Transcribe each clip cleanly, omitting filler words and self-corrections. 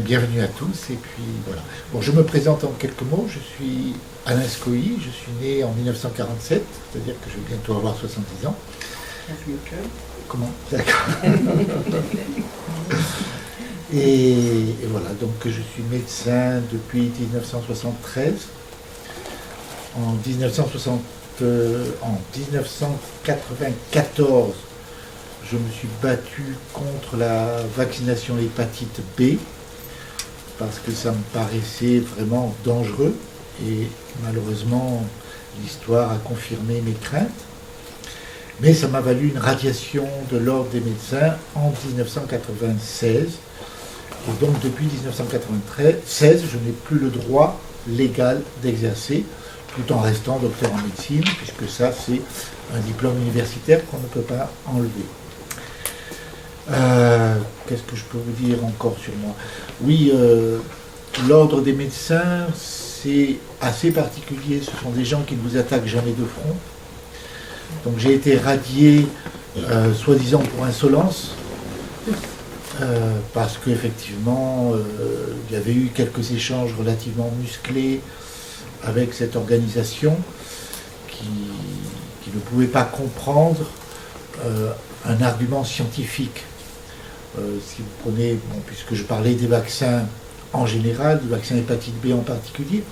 bienvenue à tous. Et puis voilà. Bon, je me présente en quelques mots. Je suis Alain Scoï. Je suis né en 1947, c'est-à-dire que je vais bientôt avoir 70 ans. Bienvenue au club. Comment? D'accord. Et voilà, donc je suis médecin depuis 1973. En 1994, je me suis battu contre la vaccination hépatite B parce que ça me paraissait vraiment dangereux et malheureusement l'histoire a confirmé mes craintes. Mais ça m'a valu une radiation de l'ordre des médecins en 1996. Et donc depuis 1996, je n'ai plus le droit légal d'exercer tout en restant docteur en médecine, puisque ça c'est un diplôme universitaire qu'on ne peut pas enlever. Qu'est-ce que je peux vous dire encore sur moi? Oui, l'ordre des médecins, c'est assez particulier. Ce sont des gens qui ne vous attaquent jamais de front. Donc j'ai été radié, soi-disant pour insolence, parce qu'effectivement, il y avait eu quelques échanges relativement musclés avec cette organisation qui ne pouvait pas comprendre un argument scientifique. Si vous prenez, bon, puisque je parlais des vaccins en général, du vaccin hépatite B en particulier,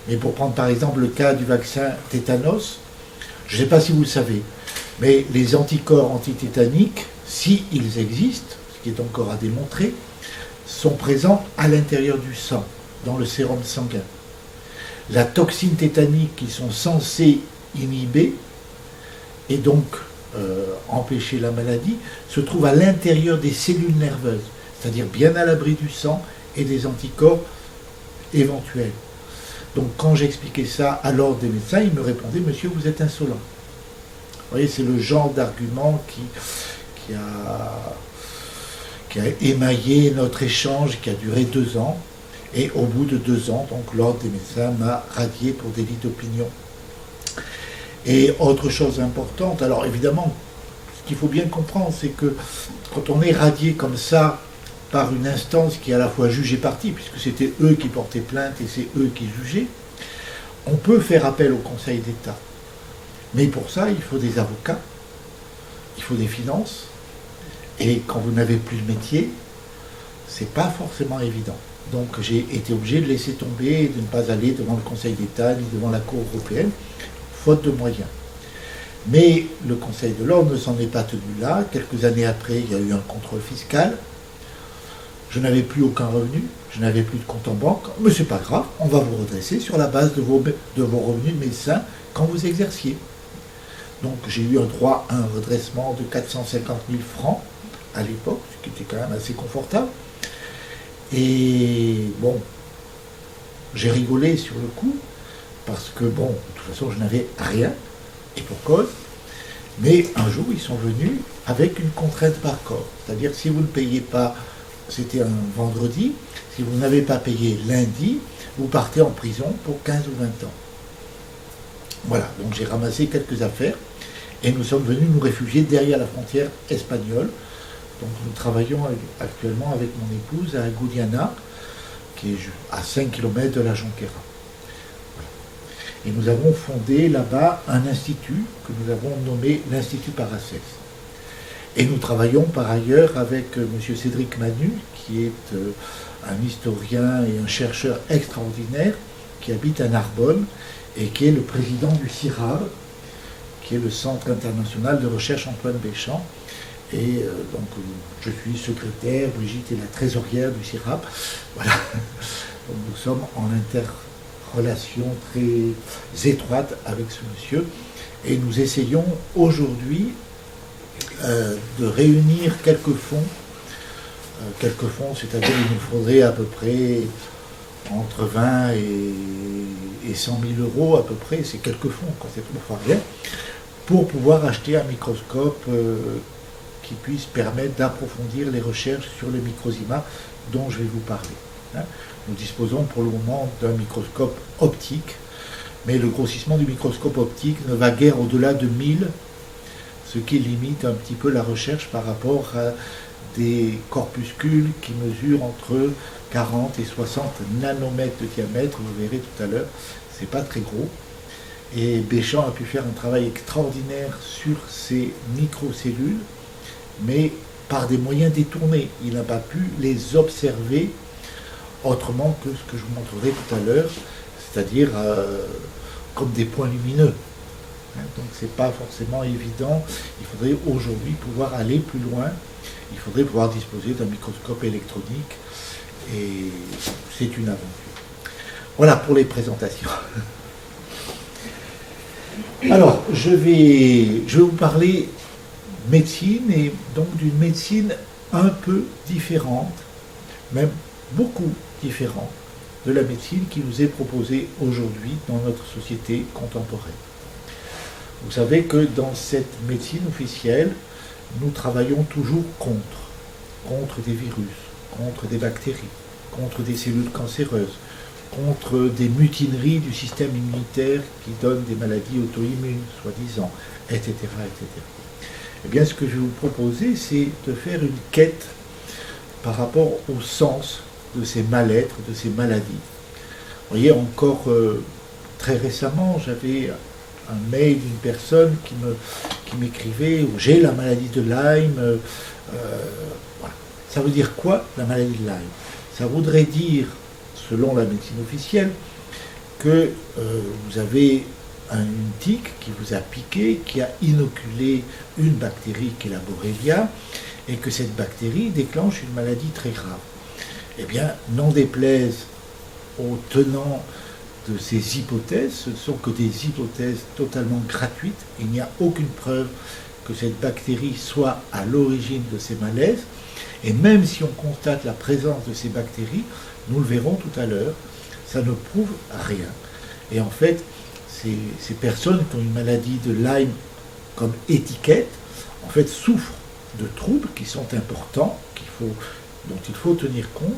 mais pour prendre par exemple le cas du vaccin tétanos, je ne sais pas si vous le savez, mais les anticorps antitétaniques, s'ils existent, ce qui est encore à démontrer, sont présents à l'intérieur du sang, dans le sérum sanguin. La toxine tétanique qu'ils sont censés inhiber, et donc empêcher la maladie, se trouve à l'intérieur des cellules nerveuses, c'est-à-dire bien à l'abri du sang et des anticorps éventuels. Donc quand j'expliquais ça à l'ordre des médecins, ils me répondaient « Monsieur, vous êtes insolent ». Vous voyez, c'est le genre d'argument qui a émaillé notre échange qui a duré 2 ans. Et au bout de 2 ans, donc l'ordre des médecins m'a radié pour délit d'opinion. Et autre chose importante, alors évidemment, ce qu'il faut bien comprendre, c'est que quand on est radié comme ça par une instance qui est à la fois juge et partie, puisque c'était eux qui portaient plainte et c'est eux qui jugeaient, on peut faire appel au Conseil d'État. Mais pour ça, il faut des avocats, il faut des finances, et quand vous n'avez plus le métier, c'est pas forcément évident. Donc j'ai été obligé de laisser tomber et de ne pas aller devant le Conseil d'État ni devant la Cour européenne, faute de moyens. Mais le Conseil de l'ordre ne s'en est pas tenu là. Quelques années après, il y a eu un contrôle fiscal. Je n'avais plus aucun revenu, je n'avais plus de compte en banque. Mais c'est pas grave, on va vous redresser sur la base de vos revenus de médecin quand vous exerciez. Donc j'ai eu un droit à un redressement de 450 000 francs à l'époque, ce qui était quand même assez confortable. Et bon, j'ai rigolé sur le coup, parce que bon, de toute façon, je n'avais rien, et pour cause. Mais un jour, ils sont venus avec une contrainte par corps. C'est-à-dire, si vous ne payez pas, c'était un vendredi, si vous n'avez pas payé lundi, vous partez en prison pour 15 ou 20 ans. Voilà, donc j'ai ramassé quelques affaires, et nous sommes venus nous réfugier derrière la frontière espagnole. Donc nous travaillons actuellement avec mon épouse à Gouliana, qui est à 5 km de la Jonquera. Et nous avons fondé là-bas un institut que nous avons nommé l'Institut Paracels. Et nous travaillons par ailleurs avec M. Cédric Manu, qui est un historien et un chercheur extraordinaire, qui habite à Narbonne et qui est le président du CIRAB, qui est le Centre international de recherche Antoine Béchamp. Et donc je suis secrétaire, Brigitte est la trésorière du CIRAP. Voilà. Donc, nous sommes en interrelation très étroite avec ce monsieur. Et nous essayons aujourd'hui de réunir quelques fonds. C'est-à-dire il nous faudrait à peu près entre 20 et 100 000 euros à peu près. C'est quelques fonds, quand c'est pas rien, pour pouvoir acheter un microscope qui puisse permettre d'approfondir les recherches sur le microzyma dont je vais vous parler. Nous disposons pour le moment d'un microscope optique, mais le grossissement du microscope optique ne va guère au-delà de 1000, ce qui limite un petit peu la recherche par rapport à des corpuscules qui mesurent entre 40 et 60 nanomètres de diamètre, vous verrez tout à l'heure, c'est pas très gros. Et Béchamp a pu faire un travail extraordinaire sur ces microcellules, mais par des moyens détournés. Il n'a pas pu les observer autrement que ce que je vous montrerai tout à l'heure, c'est-à-dire comme des points lumineux. Donc c'est pas forcément évident. Il faudrait aujourd'hui pouvoir aller plus loin. Il faudrait pouvoir disposer d'un microscope électronique, et c'est une aventure. Voilà pour les présentations. Alors, je vais vous parler médecine, et donc d'une médecine un peu différente, même beaucoup différente, de la médecine qui nous est proposée aujourd'hui dans notre société contemporaine. Vous savez que dans cette médecine officielle, nous travaillons toujours contre des virus, contre des bactéries, contre des cellules cancéreuses, contre des mutineries du système immunitaire qui donnent des maladies auto-immunes, soi-disant, etc., etc. Eh bien, ce que je vais vous proposer, c'est de faire une quête par rapport au sens de ces mal-être, de ces maladies. Vous voyez, encore très récemment, j'avais un mail d'une personne qui m'écrivait « J'ai la maladie de Lyme ». Voilà. Ça veut dire quoi, la maladie de Lyme? Ça voudrait dire, selon la médecine officielle, que vous avez une tique qui vous a piqué, qui a inoculé une bactérie qui est la Borrelia, et que cette bactérie déclenche une maladie très grave. Eh bien, n'en déplaise aux tenants de ces hypothèses, ce ne sont que des hypothèses totalement gratuites. Il n'y a aucune preuve que cette bactérie soit à l'origine de ces malaises. Et même si on constate la présence de ces bactéries, nous le verrons tout à l'heure, ça ne prouve rien. Et en fait, ces personnes qui ont une maladie de Lyme comme étiquette, en fait, souffrent de troubles qui sont importants, dont il faut tenir compte,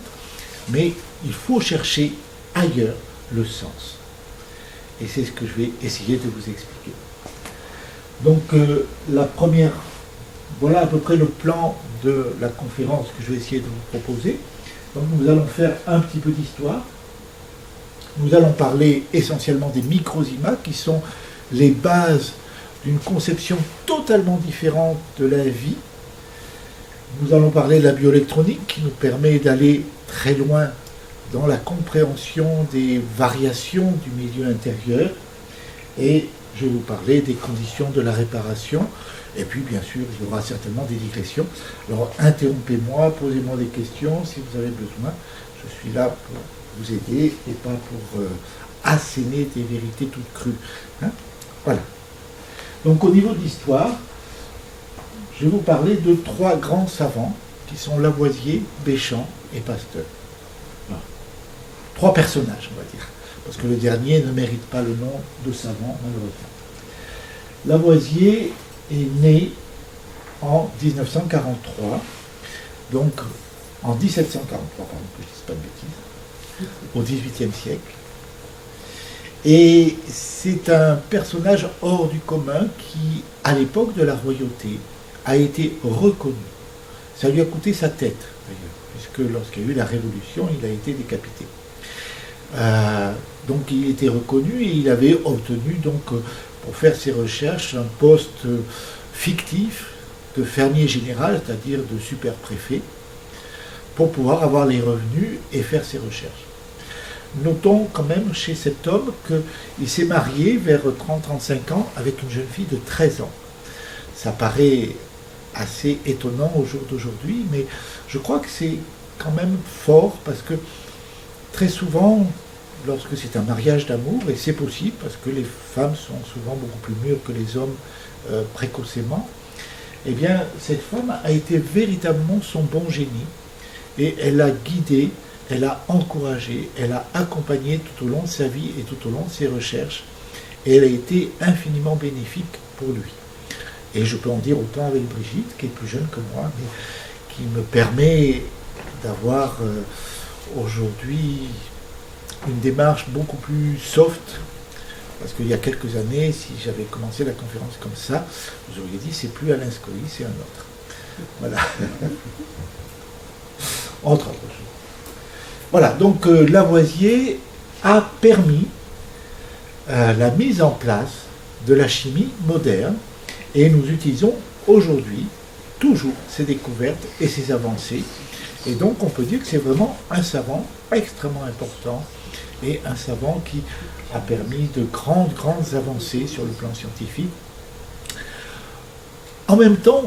mais il faut chercher ailleurs le sens. Et c'est ce que je vais essayer de vous expliquer. Donc, la première, voilà à peu près le plan de la conférence que je vais essayer de vous proposer. Donc, nous allons faire un petit peu d'histoire. Nous allons parler essentiellement des microzymas, qui sont les bases d'une conception totalement différente de la vie. Nous allons parler de la bioélectronique, qui nous permet d'aller très loin dans la compréhension des variations du milieu intérieur. Et je vais vous parler des conditions de la réparation. Et puis, bien sûr, il y aura certainement des digressions. Alors, interrompez-moi, posez-moi des questions si vous avez besoin. Je suis là pour vous aider et pas pour asséner des vérités toutes crues. Hein? Voilà. Donc, au niveau de l'histoire, je vais vous parler de trois grands savants qui sont Lavoisier, Béchamp et Pasteur. Voilà. Trois personnages, on va dire, parce que le dernier ne mérite pas le nom de savant, malheureusement. Lavoisier est né en 1943, donc en 1743, pardon, que je ne dise pas de bêtises, au XVIIIe siècle. Et c'est un personnage hors du commun qui, à l'époque de la royauté, a été reconnu. Ça lui a coûté sa tête, d'ailleurs, puisque lorsqu'il y a eu la Révolution, il a été décapité. Donc il était reconnu et il avait obtenu, donc, pour faire ses recherches, un poste fictif de fermier général, c'est-à-dire de super-préfet, pour pouvoir avoir les revenus et faire ses recherches. Notons quand même chez cet homme qu'il s'est marié vers 30-35 ans avec une jeune fille de 13 ans. Ça paraît assez étonnant au jour d'aujourd'hui, mais je crois que c'est quand même fort parce que très souvent, lorsque c'est un mariage d'amour, et c'est possible parce que les femmes sont souvent beaucoup plus mûres que les hommes précocement, eh bien cette femme a été véritablement son bon génie et elle a guidé, elle a encouragé, elle a accompagné tout au long de sa vie et tout au long de ses recherches, et elle a été infiniment bénéfique pour lui. Et je peux en dire autant avec Brigitte, qui est plus jeune que moi, mais qui me permet d'avoir aujourd'hui une démarche beaucoup plus soft, parce qu'il y a quelques années, si j'avais commencé la conférence comme ça, vous auriez dit c'est plus Alain Scoli, c'est un autre. Voilà. Entre autres choses. Voilà, donc Lavoisier a permis la mise en place de la chimie moderne et nous utilisons aujourd'hui toujours ces découvertes et ces avancées. Et donc on peut dire que c'est vraiment un savant extrêmement important et un savant qui a permis de grandes avancées sur le plan scientifique. En même temps,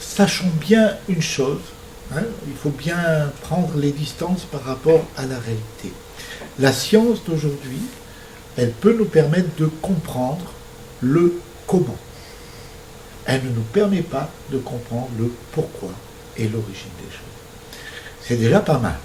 sachons bien une chose, hein, il faut bien prendre les distances par rapport à la réalité. La science d'aujourd'hui, elle peut nous permettre de comprendre le comment. Elle ne nous permet pas de comprendre le pourquoi et l'origine des choses. C'est déjà pas mal,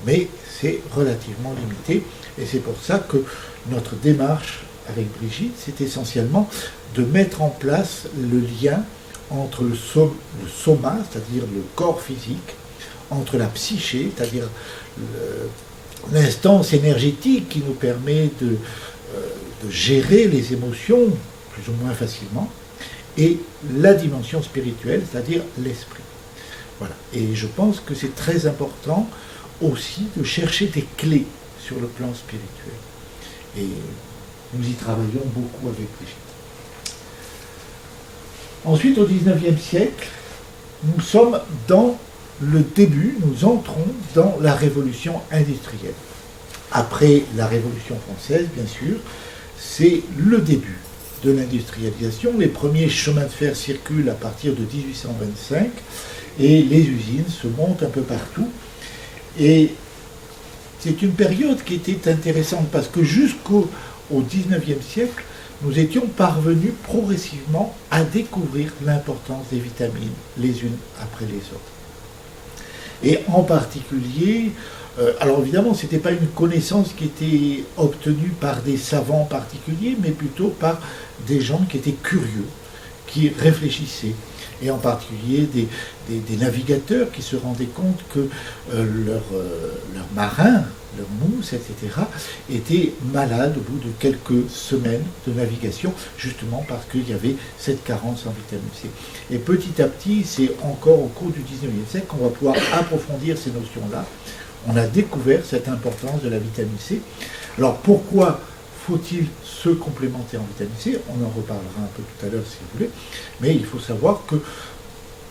mais c'est relativement limité, et c'est pour ça que notre démarche avec Brigitte, c'est essentiellement de mettre en place le lien entre le soma, c'est-à-dire le corps physique, entre la psyché, c'est-à-dire l'instance énergétique qui nous permet de gérer les émotions plus ou moins facilement, et la dimension spirituelle, c'est-à-dire l'esprit. Voilà. Et je pense que c'est très important aussi de chercher des clés sur le plan spirituel. Et nous y travaillons beaucoup avec Brigitte. Ensuite, au XIXe siècle, nous sommes dans le début, nous entrons dans la révolution industrielle. Après la Révolution française, bien sûr, c'est le début de l'industrialisation. Les premiers chemins de fer circulent à partir de 1825 et les usines se montent un peu partout. Et c'est une période qui était intéressante parce que jusqu'au XIXe siècle, nous étions parvenus progressivement à découvrir l'importance des vitamines les unes après les autres. Et en particulier, alors évidemment, ce n'était pas une connaissance qui était obtenue par des savants particuliers, mais plutôt par des gens qui étaient curieux, qui réfléchissaient. Et en particulier des navigateurs qui se rendaient compte que leurs marins, leurs mousses, etc., étaient malades au bout de quelques semaines de navigation, justement parce qu'il y avait cette carence en vitamine C. Et petit à petit, c'est encore au cours du XIXe siècle qu'on va pouvoir approfondir ces notions-là. On a découvert cette importance de la vitamine C. Alors pourquoi faut-il se complémenter en vitamine C? On en reparlera un peu tout à l'heure si vous voulez, mais il faut savoir que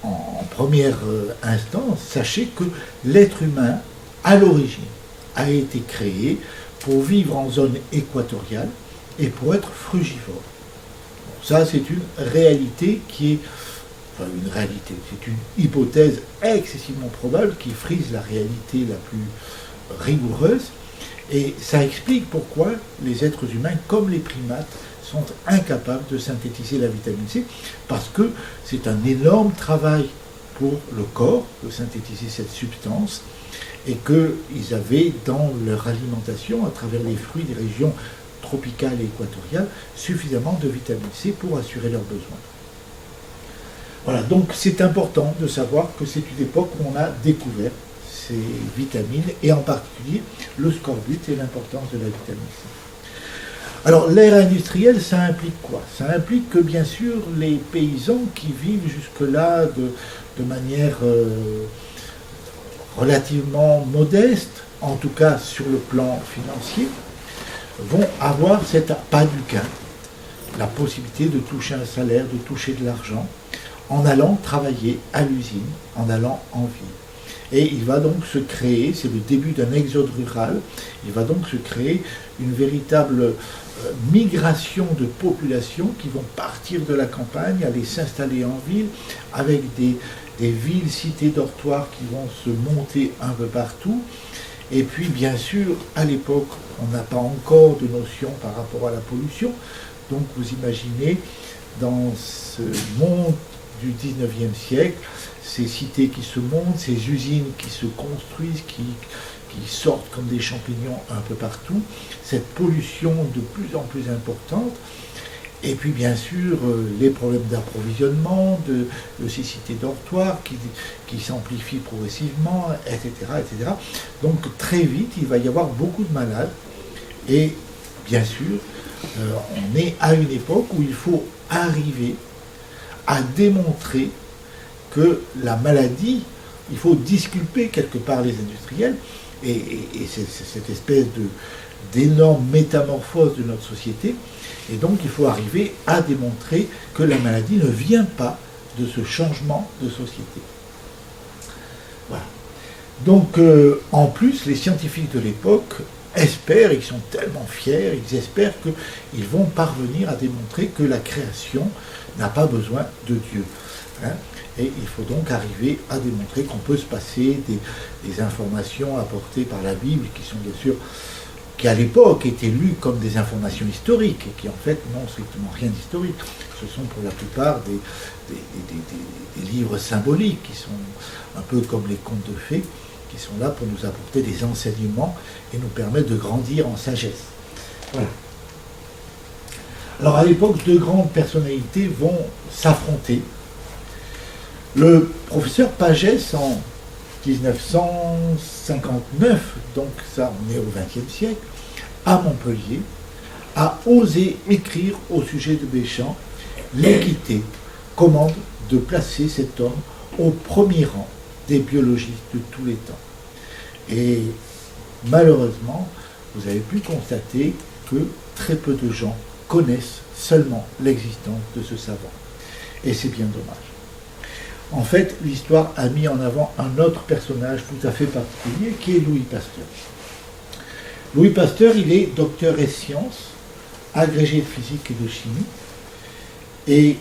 en première instance, sachez que l'être humain, à l'origine, a été créé pour vivre en zone équatoriale et pour être frugivore. Bon, ça, c'est une réalité qui est, enfin une réalité, c'est une hypothèse excessivement probable qui frise la réalité la plus rigoureuse, et ça explique pourquoi les êtres humains, comme les primates, sont incapables de synthétiser la vitamine C, parce que c'est un énorme travail pour le corps de synthétiser cette substance, et qu'ils avaient dans leur alimentation, à travers les fruits des régions tropicales et équatoriales, suffisamment de vitamine C pour assurer leurs besoins. Voilà, donc c'est important de savoir que c'est une époque où on a découvert ces vitamines, et en particulier le scorbut et l'importance de la vitamine C. Alors l'ère industrielle, ça implique quoi? Ça implique que bien sûr les paysans qui vivent jusque-là de manière relativement modeste, en tout cas sur le plan financier, vont avoir cet pas du gain, la possibilité de toucher un salaire, de toucher de l'argent, en allant travailler à l'usine, en allant en ville. Et il va donc se créer, c'est le début d'un exode rural, il va donc se créer une véritable migration de populations qui vont partir de la campagne, aller s'installer en ville, avec des villes, cités dortoirs qui vont se monter un peu partout. Et puis bien sûr, à l'époque, on n'a pas encore de notion par rapport à la pollution, donc vous imaginez, dans ce monde du 19e siècle, ces cités qui se montent, ces usines qui se construisent, qui sortent comme des champignons un peu partout, cette pollution de plus en plus importante, et puis bien sûr les problèmes d'approvisionnement, de ces cités dortoirs qui s'amplifient progressivement, etc., etc. Donc très vite, il va y avoir beaucoup de malades, et bien sûr, on est à une époque où il faut arriver à démontrer que la maladie, il faut disculper quelque part les industriels, et c'est cette espèce d'énorme métamorphose de notre société, et donc il faut arriver à démontrer que la maladie ne vient pas de ce changement de société. Voilà. Donc, en plus, les scientifiques de l'époque espèrent, ils sont tellement fiers, ils espèrent qu'ils vont parvenir à démontrer que la création n'a pas besoin de Dieu. Hein. Et il faut donc arriver à démontrer qu'on peut se passer des informations apportées par la Bible, qui sont bien sûr, qui à l'époque étaient lues comme des informations historiques, et qui en fait n'ont strictement rien d'historique. Ce sont pour la plupart des livres symboliques, qui sont un peu comme les contes de fées, qui sont là pour nous apporter des enseignements et nous permettre de grandir en sagesse. Voilà. Alors à l'époque, deux grandes personnalités vont s'affronter. Le professeur Pagès, en 1959, donc ça on est au XXe siècle, à Montpellier, a osé écrire au sujet de Béchamp: l'équité commande de placer cet homme au premier rang des biologistes de tous les temps. Et malheureusement, vous avez pu constater que très peu de gens connaissent seulement l'existence de ce savant. Et c'est bien dommage. En fait, l'histoire a mis en avant un autre personnage tout à fait particulier, qui est Louis Pasteur. Louis Pasteur, il est docteur ès sciences, agrégé de physique et de chimie, et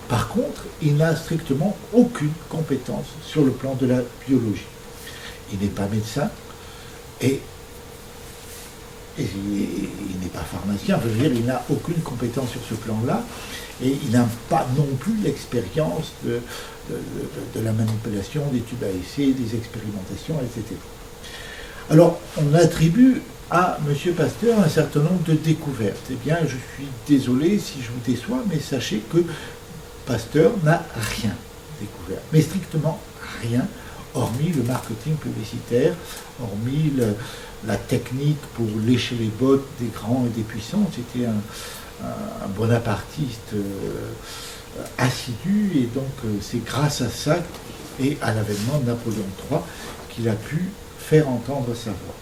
par contre, il n'a strictement aucune compétence sur le plan de la biologie. Il n'est pas médecin et il n'est pas pharmacien, je veux dire, il n'a aucune compétence sur ce plan-là, et il n'a pas non plus l'expérience de la manipulation des tubes à essai, des expérimentations, etc. Alors, on attribue à M. Pasteur un certain nombre de découvertes. Eh bien, je suis désolé si je vous déçois, mais sachez que Pasteur n'a rien découvert, mais strictement rien, hormis le marketing publicitaire, hormis la technique pour lécher les bottes des grands et des puissants. C'était un bonapartiste assidu, et donc c'est grâce à ça et à l'avènement de Napoléon III qu'il a pu faire entendre sa voix.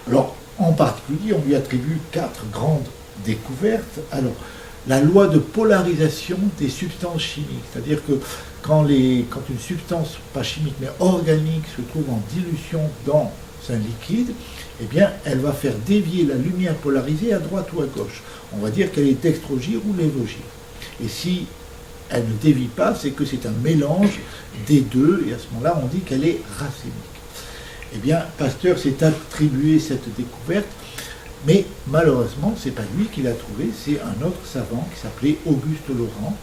Alors, en particulier, on lui attribue 4 grandes découvertes. Alors, la loi de polarisation des substances chimiques, c'est-à-dire que quand une substance, pas chimique mais organique, se trouve en dilution dans un liquide, eh bien, elle va faire dévier la lumière polarisée à droite ou à gauche. On va dire qu'elle est dextrogire ou lévogire. Et si elle ne dévie pas, c'est que c'est un mélange des deux, et à ce moment-là, on dit qu'elle est racémique. Eh bien, Pasteur s'est attribué cette découverte, mais malheureusement, ce n'est pas lui qui l'a trouvé, c'est un autre savant qui s'appelait Auguste Laurent.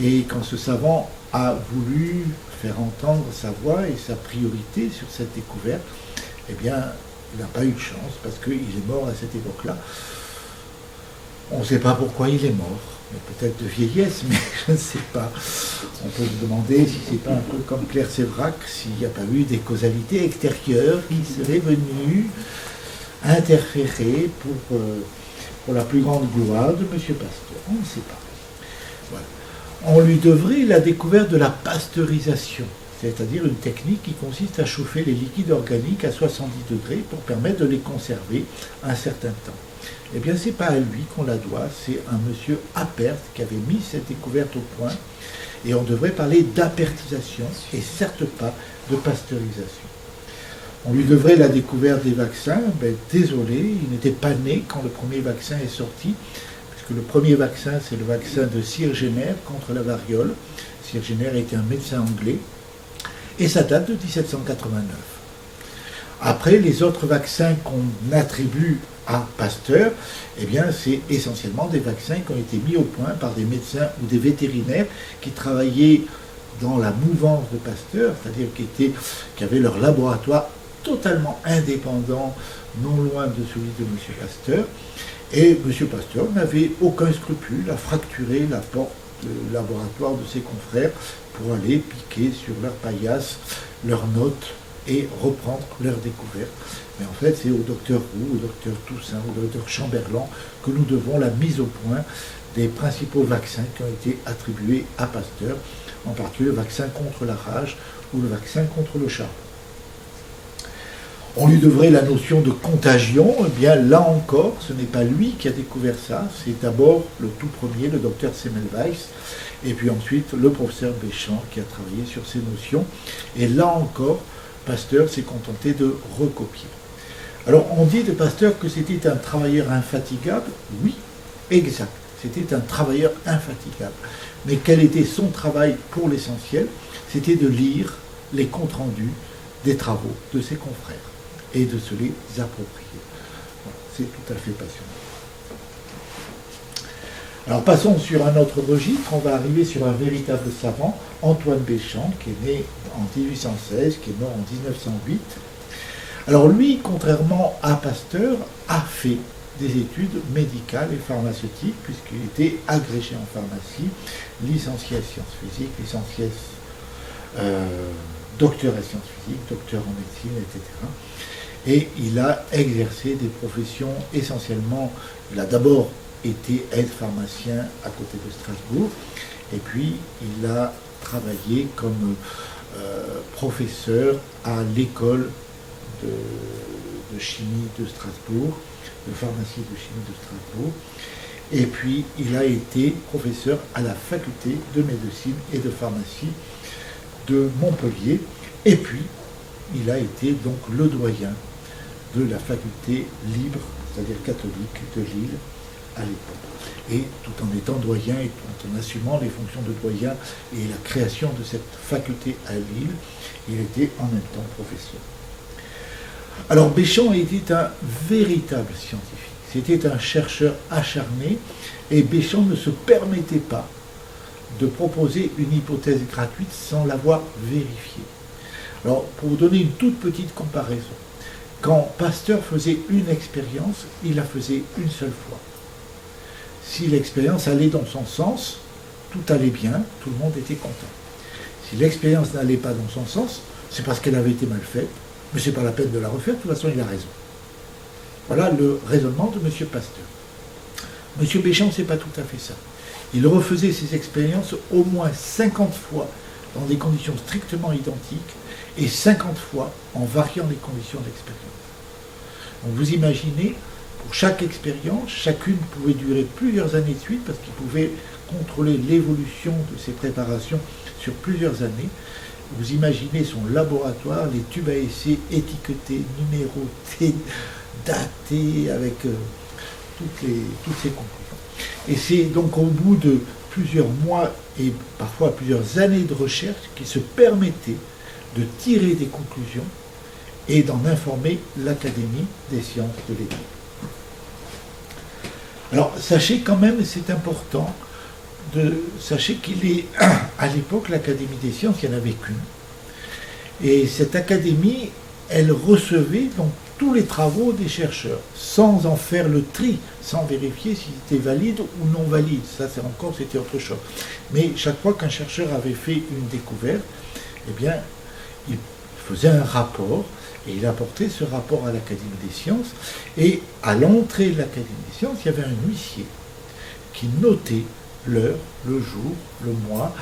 Et quand ce savant a voulu faire entendre sa voix et sa priorité sur cette découverte, eh bien, il n'a pas eu de chance, parce qu'il est mort à cette époque-là. On ne sait pas pourquoi il est mort, mais peut-être de vieillesse, mais je ne sais pas. On peut se demander si c'est pas un peu comme Claire Séverac, s'il n'y a pas eu des causalités extérieures qui seraient venues interférer pour la plus grande gloire de M. Pasteur. On ne sait pas. Voilà. On lui devrait la découverte de la pasteurisation, c'est-à-dire une technique qui consiste à chauffer les liquides organiques à 70 degrés pour permettre de les conserver un certain temps. Eh bien, ce n'est pas à lui qu'on la doit, c'est un monsieur Appert qui avait mis cette découverte au point, et on devrait parler d'apertisation, et certes pas de pasteurisation. On lui devrait la découverte des vaccins. Ben, désolé, il n'était pas né quand le premier vaccin est sorti, puisque le premier vaccin, c'est le vaccin de Sir Jenner contre la variole. Sir Jenner était un médecin anglais, et ça date de 1789. Après, les autres vaccins qu'on attribue à Pasteur, eh bien, c'est essentiellement des vaccins qui ont été mis au point par des médecins ou des vétérinaires qui travaillaient dans la mouvance de Pasteur, c'est-à-dire qui avaient leur laboratoire totalement indépendant, non loin de celui de M. Pasteur. Et M. Pasteur n'avait aucun scrupule à fracturer la porte du laboratoire de ses confrères pour aller piquer sur leur paillasse, leurs notes et reprendre leurs découvertes. Mais en fait, c'est au docteur Roux, au docteur Toussaint, au docteur Chamberland que nous devons la mise au point des principaux vaccins qui ont été attribués à Pasteur, en particulier le vaccin contre la rage ou le vaccin contre le charbon. On lui devrait la notion de contagion. Eh bien, là encore, ce n'est pas lui qui a découvert ça, c'est d'abord le tout premier, le docteur Semmelweis, et puis ensuite le professeur Béchamp qui a travaillé sur ces notions. Et là encore, Pasteur s'est contenté de recopier. Alors, on dit de Pasteur que c'était un travailleur infatigable. Oui, exact. C'était un travailleur infatigable. Mais quel était son travail pour l'essentiel? C'était de lire les comptes rendus des travaux de ses confrères et de se les approprier. Voilà, c'est tout à fait passionnant. Alors passons sur un autre registre, on va arriver sur un véritable savant, Antoine Béchamp, qui est né en 1816, qui est mort en 1908. Alors lui, contrairement à Pasteur, a fait des études médicales et pharmaceutiques, puisqu'il était agrégé en pharmacie, licencié en sciences physiques, licencié docteur en sciences physiques, docteur en médecine, etc. Et il a exercé des professions essentiellement, il a d'abord été aide-pharmacien à côté de Strasbourg, et puis il a travaillé comme professeur à l'école de chimie de Strasbourg, de pharmacie de chimie de Strasbourg, et puis il a été professeur à la faculté de médecine et de pharmacie de Montpellier, et puis il a été donc le doyen de la faculté libre, c'est-à-dire catholique de Lille à l'époque. Et tout en étant doyen et tout en assumant les fonctions de doyen et la création de cette faculté à Lille, il était en même temps professeur. Alors Béchamp était un véritable scientifique, c'était un chercheur acharné, et Béchamp ne se permettait pas de proposer une hypothèse gratuite sans l'avoir vérifiée. Alors, pour vous donner une toute petite comparaison, quand Pasteur faisait une expérience, il la faisait une seule fois. Si l'expérience allait dans son sens, tout allait bien, tout le monde était content. Si l'expérience n'allait pas dans son sens, c'est parce qu'elle avait été mal faite, mais ce n'est pas la peine de la refaire, de toute façon il a raison. Voilà le raisonnement de M. Pasteur. M. Béchamp, ce n'est pas tout à fait ça. Il refaisait ses expériences au moins 50 fois dans des conditions strictement identiques et 50 fois en variant les conditions d'expérience. Donc vous imaginez, pour chaque expérience, chacune pouvait durer plusieurs années de suite parce qu'il pouvait contrôler l'évolution de ses préparations sur plusieurs années. Vous imaginez son laboratoire, les tubes à essai étiquetés, numérotés, datés, avec toutes ces conclusions. Et c'est donc au bout de plusieurs mois et parfois plusieurs années de recherche qu'il se permettait de tirer des conclusions et d'en informer l'Académie des sciences de l'époque. Alors, sachez quand même, c'est important, sachez qu'il est, à l'époque, l'Académie des sciences, il n'y en avait qu'une. Et cette académie, elle recevait donc tous les travaux des chercheurs, sans en faire le tri, sans vérifier s'ils étaient valides ou non valides. Ça, c'était autre chose. Mais chaque fois qu'un chercheur avait fait une découverte, eh bien, il faisait un rapport, et il apportait ce rapport à l'Académie des sciences, et à l'entrée de l'Académie des sciences, il y avait un huissier qui notait l'heure, le jour, le mois,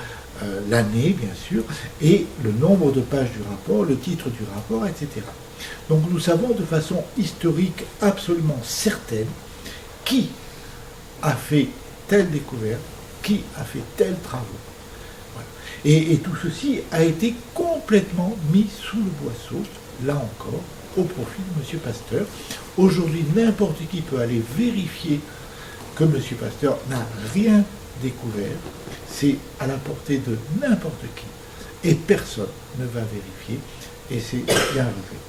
l'année, bien sûr, et le nombre de pages du rapport, le titre du rapport, etc. Donc nous savons de façon historique absolument certaine qui a fait telle découverte, qui a fait tel travaux. Voilà. Et tout ceci a été complètement mis sous le boisseau, là encore, au profit de M. Pasteur. Aujourd'hui, n'importe qui peut aller vérifier que M. Pasteur n'a rien découvert. C'est à la portée de n'importe qui. Et personne ne va vérifier. Et c'est bien regrettable.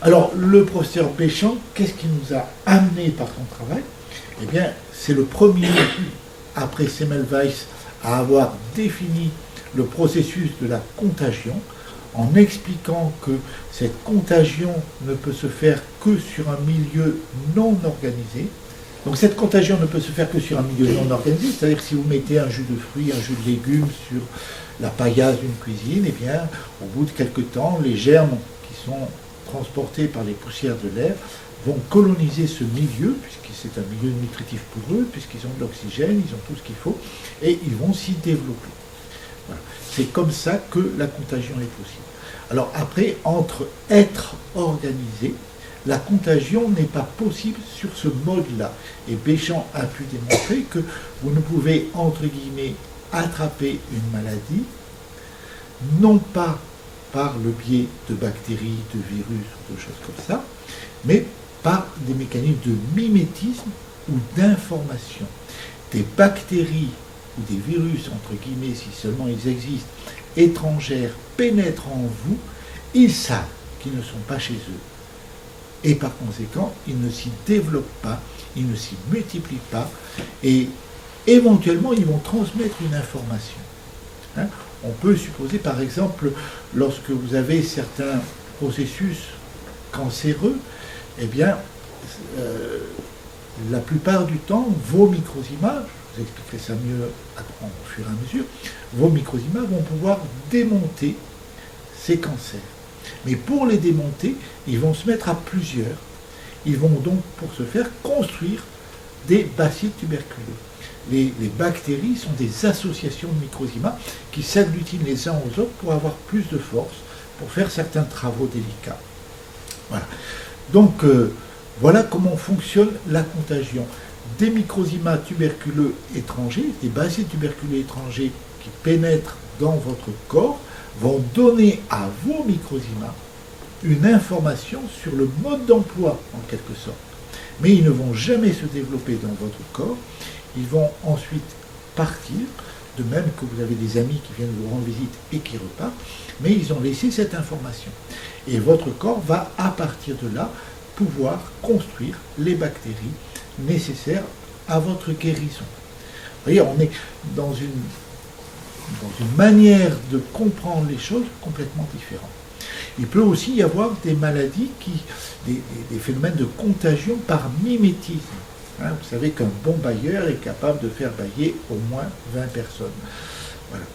Alors, le professeur Béchamp, qu'est-ce qui nous a amené par son travail? Eh bien, c'est le premier, après Semmelweis, à avoir défini le processus de la contagion, en expliquant que cette contagion ne peut se faire que sur un milieu non organisé. Donc cette contagion ne peut se faire que sur un milieu non organisé, c'est-à-dire que si vous mettez un jus de fruits, un jus de légumes sur la paillasse d'une cuisine, eh bien, au bout de quelques temps, les germes qui sont transportés par les poussières de l'air, vont coloniser ce milieu, puisque c'est un milieu nutritif pour eux, puisqu'ils ont de l'oxygène, ils ont tout ce qu'il faut, et ils vont s'y développer. Voilà. C'est comme ça que la contagion est possible. Alors après, entre êtres organisés, la contagion n'est pas possible sur ce mode-là. Et Béchamp a pu démontrer que vous ne pouvez, entre guillemets, attraper une maladie, non pas par le biais de bactéries, de virus ou de choses comme ça, mais par des mécanismes de mimétisme ou d'information. Des bactéries ou des virus, entre guillemets, si seulement ils existent, étrangères, pénètrent en vous, ils savent qu'ils ne sont pas chez eux. Et par conséquent, ils ne s'y développent pas, ils ne s'y multiplient pas, et éventuellement, ils vont transmettre une information. Hein? On peut supposer, par exemple, lorsque vous avez certains processus cancéreux, eh bien, la plupart du temps, vos microzymas, je vous expliquerai ça mieux au fur et à mesure, vos microzymas vont pouvoir démonter ces cancers. Mais pour les démonter, ils vont se mettre à plusieurs. Ils vont donc, pour ce faire, construire des bacilles tuberculeux. Les bactéries sont des associations de microzymas qui s'agglutinent les uns aux autres pour avoir plus de force, pour faire certains travaux délicats. Voilà. Donc, voilà comment fonctionne la contagion. Des microzymas tuberculeux étrangers, des bacilles tuberculeux étrangers qui pénètrent dans votre corps, vont donner à vos microzymas une information sur le mode d'emploi, en quelque sorte. Mais ils ne vont jamais se développer dans votre corps, ils vont ensuite partir, de même que vous avez des amis qui viennent vous rendre visite et qui repartent, mais ils ont laissé cette information. Et votre corps va, à partir de là, pouvoir construire les bactéries nécessaires à votre guérison. Vous voyez, on est dans une manière de comprendre les choses complètement différente. Il peut aussi y avoir des maladies, des phénomènes de contagion par mimétisme. Hein, vous savez qu'un bon bailleur est capable de faire bailler au moins 20 personnes. Voilà.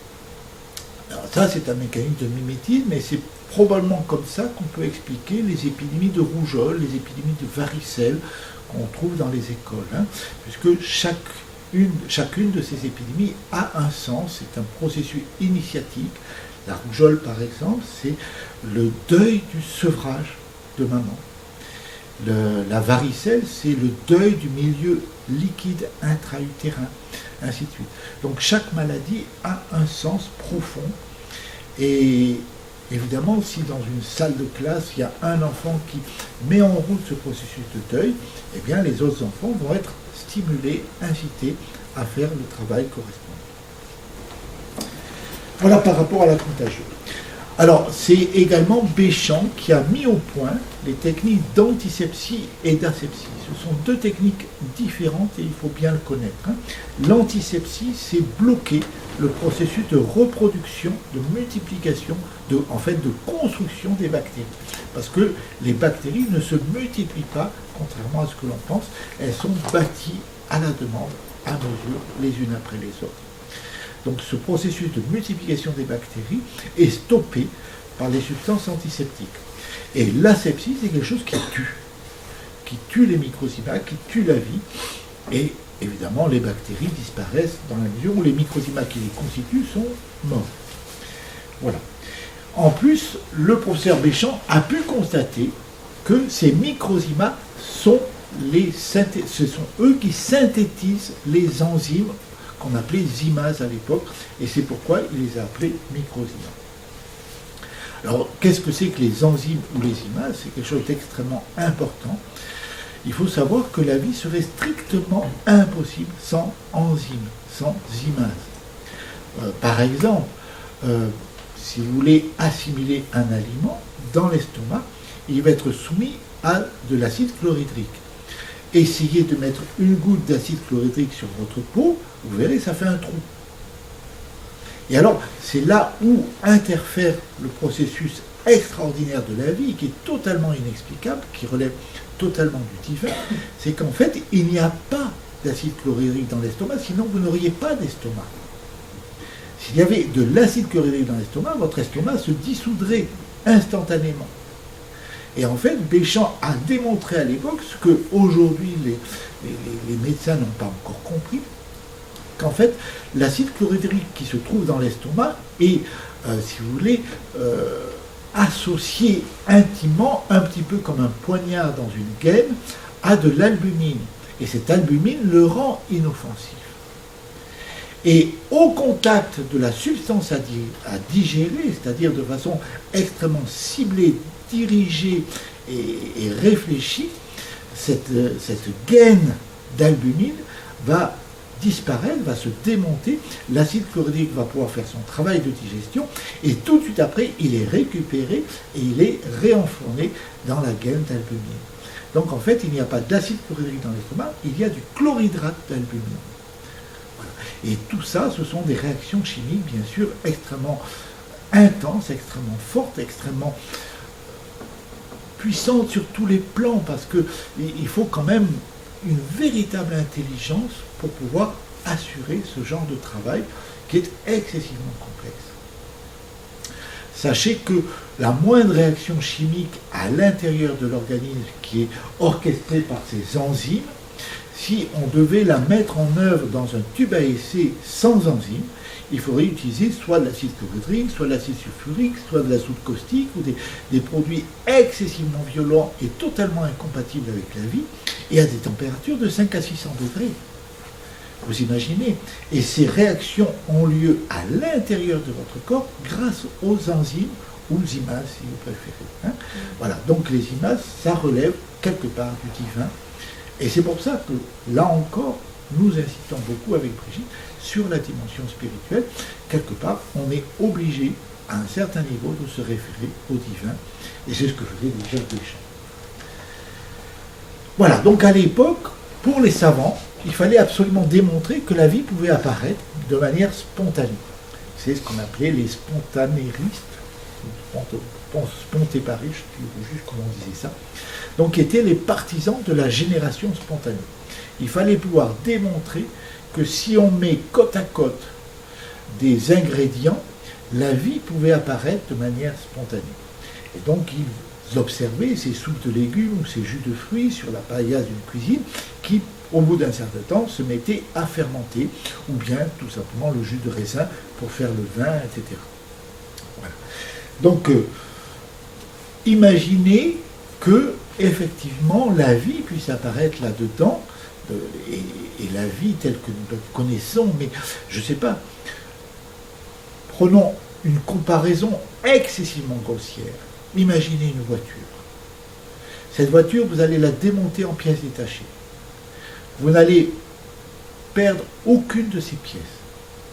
Alors ça, c'est un mécanisme de mimétisme, et c'est probablement comme ça qu'on peut expliquer les épidémies de rougeole, les épidémies de varicelle qu'on trouve dans les écoles, hein, puisque chacune de ces épidémies a un sens, c'est un processus initiatique. La rougeole, par exemple, c'est le deuil du sevrage de maman. La varicelle, c'est le deuil du milieu liquide intra-utérin, ainsi de suite. Donc chaque maladie a un sens profond. Et évidemment, si dans une salle de classe, il y a un enfant qui met en route ce processus de deuil, eh bien les autres enfants vont être stimulés, incités à faire le travail correspondant. Voilà par rapport à la contagion. Alors, c'est également Béchamp qui a mis au point les techniques d'antisepsie et d'asepsie. Ce sont deux techniques différentes et il faut bien le connaître. Hein. L'antisepsie, c'est bloquer le processus de reproduction, de multiplication, de construction des bactéries. Parce que les bactéries ne se multiplient pas, contrairement à ce que l'on pense, elles sont bâties à la demande, à mesure, les unes après les autres. Donc ce processus de multiplication des bactéries est stoppé par les substances antiseptiques. Et l'asepsie, c'est quelque chose qui tue les microzymas, qui tue la vie. Et évidemment, les bactéries disparaissent dans la mesure où les microzymas qui les constituent sont morts. Voilà. En plus, le professeur Béchamp a pu constater que ces microzymas ce sont eux qui synthétisent les enzymes qu'on appelait zymases à l'époque, et c'est pourquoi il les a appelés microzymas. Alors, qu'est-ce que c'est que les enzymes ou les zymases? C'est quelque chose d'extrêmement important. Il faut savoir que la vie serait strictement impossible sans enzymes, sans zymases. Par exemple, si vous voulez assimiler un aliment dans l'estomac, il va être soumis à de l'acide chlorhydrique. Essayez de mettre une goutte d'acide chlorhydrique sur votre peau, vous verrez, ça fait un trou. Et alors, c'est là où interfère le processus extraordinaire de la vie, qui est totalement inexplicable, qui relève totalement du divin, c'est qu'en fait, il n'y a pas d'acide chlorhydrique dans l'estomac, sinon vous n'auriez pas d'estomac. S'il y avait de l'acide chlorhydrique dans l'estomac, votre estomac se dissoudrait instantanément. Et en fait, Béchamp a démontré à l'époque ce que aujourd'hui les médecins n'ont pas encore compris, qu'en fait, l'acide chlorhydrique qui se trouve dans l'estomac est, si vous voulez, associé intimement, un petit peu comme un poignard dans une gaine, à de l'albumine. Et cette albumine le rend inoffensif. Et au contact de la substance à digérer, c'est-à-dire de façon extrêmement ciblée, dirigée et réfléchie, cette gaine d'albumine va disparaître, va se démonter, l'acide chlorhydrique va pouvoir faire son travail de digestion, et tout de suite après, il est récupéré et il est réenfourné dans la gaine d'albumine. Donc en fait, il n'y a pas d'acide chlorhydrique dans l'estomac, il y a du chlorhydrate d'albumine. Voilà. Et tout ça, ce sont des réactions chimiques, bien sûr, extrêmement intenses, extrêmement fortes, extrêmement puissantes sur tous les plans, parce qu'il faut quand même une véritable intelligence pour pouvoir assurer ce genre de travail qui est excessivement complexe. Sachez que la moindre réaction chimique à l'intérieur de l'organisme qui est orchestrée par ces enzymes, si on devait la mettre en œuvre dans un tube à essai sans enzymes, il faudrait utiliser soit de l'acide chlorhydrique, soit de l'acide sulfurique, soit de la soude caustique, ou des produits excessivement violents et totalement incompatibles avec la vie, et à des températures de 5 à 600 degrés. Vous imaginez? Et ces réactions ont lieu à l'intérieur de votre corps grâce aux enzymes, ou aux imases si vous préférez. Hein. Voilà, donc les imases, ça relève quelque part du divin. Et c'est pour ça que, là encore, nous incitons beaucoup avec Brigitte sur la dimension spirituelle. Quelque part, on est obligé, à un certain niveau, de se référer au divin. Et c'est ce que faisait déjà Béchamp. Voilà, donc à l'époque, pour les savants, il fallait absolument démontrer que la vie pouvait apparaître de manière spontanée. C'est ce qu'on appelait les spontanéristes, spontéparistes, je ne sais juste comment on disait ça, donc qui étaient les partisans de la génération spontanée. Il fallait pouvoir démontrer que si on met côte à côte des ingrédients, la vie pouvait apparaître de manière spontanée. Et donc ils observaient ces soupes de légumes ou ces jus de fruits sur la paillasse d'une cuisine qui, au bout d'un certain temps, se mettaient à fermenter, ou bien tout simplement le jus de raisin pour faire le vin, etc. Voilà. Donc, imaginez que, effectivement, la vie puisse apparaître là-dedans, et la vie telle que nous la connaissons, mais je ne sais pas, prenons une comparaison excessivement grossière. Imaginez une voiture. Cette voiture, vous allez la démonter en pièces détachées. Vous n'allez perdre aucune de ces pièces.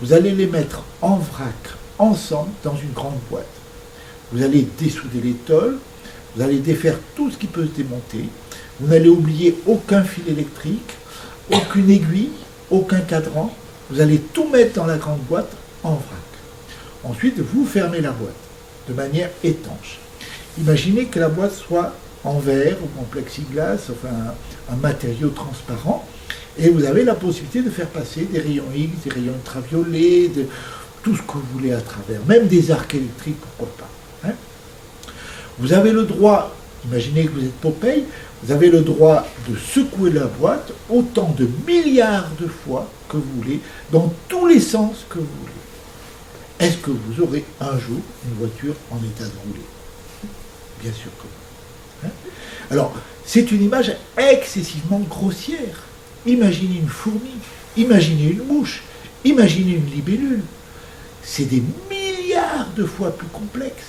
Vous allez les mettre en vrac, ensemble, dans une grande boîte. Vous allez dessouder les tôles, vous allez défaire tout ce qui peut se démonter, vous n'allez oublier aucun fil électrique, aucune aiguille, aucun cadran, vous allez tout mettre dans la grande boîte en vrac. Ensuite, vous fermez la boîte de manière étanche. Imaginez que la boîte soit en verre ou en plexiglas, enfin un matériau transparent, et vous avez la possibilité de faire passer des rayons X, des rayons ultraviolets, tout ce que vous voulez à travers, même des arcs électriques, pourquoi pas. Hein. Vous avez le droit, imaginez que vous êtes Popeye, vous avez le droit de secouer la boîte autant de milliards de fois que vous voulez, dans tous les sens que vous voulez. Est-ce que vous aurez un jour une voiture en état de rouler? Bien sûr que non. Hein. Alors, c'est une image excessivement grossière. Imaginez une fourmi, imaginez une mouche, imaginez une libellule. C'est des milliards de fois plus complexe.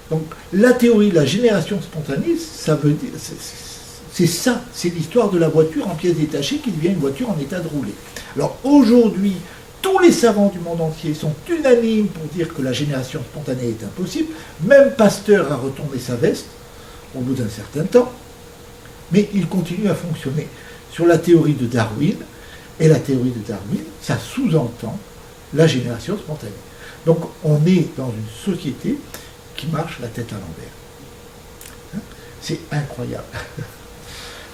Donc, la théorie de la génération spontanée, ça veut dire, c'est ça, c'est l'histoire de la voiture en pièces détachées qui devient une voiture en état de rouler. Alors, aujourd'hui, tous les savants du monde entier sont unanimes pour dire que la génération spontanée est impossible. Même Pasteur a retourné sa veste au bout d'un certain temps, mais il continue à fonctionner sur la théorie de Darwin, et la théorie de Darwin, ça sous-entend la génération spontanée. Donc on est dans une société qui marche la tête à l'envers. Hein? C'est incroyable.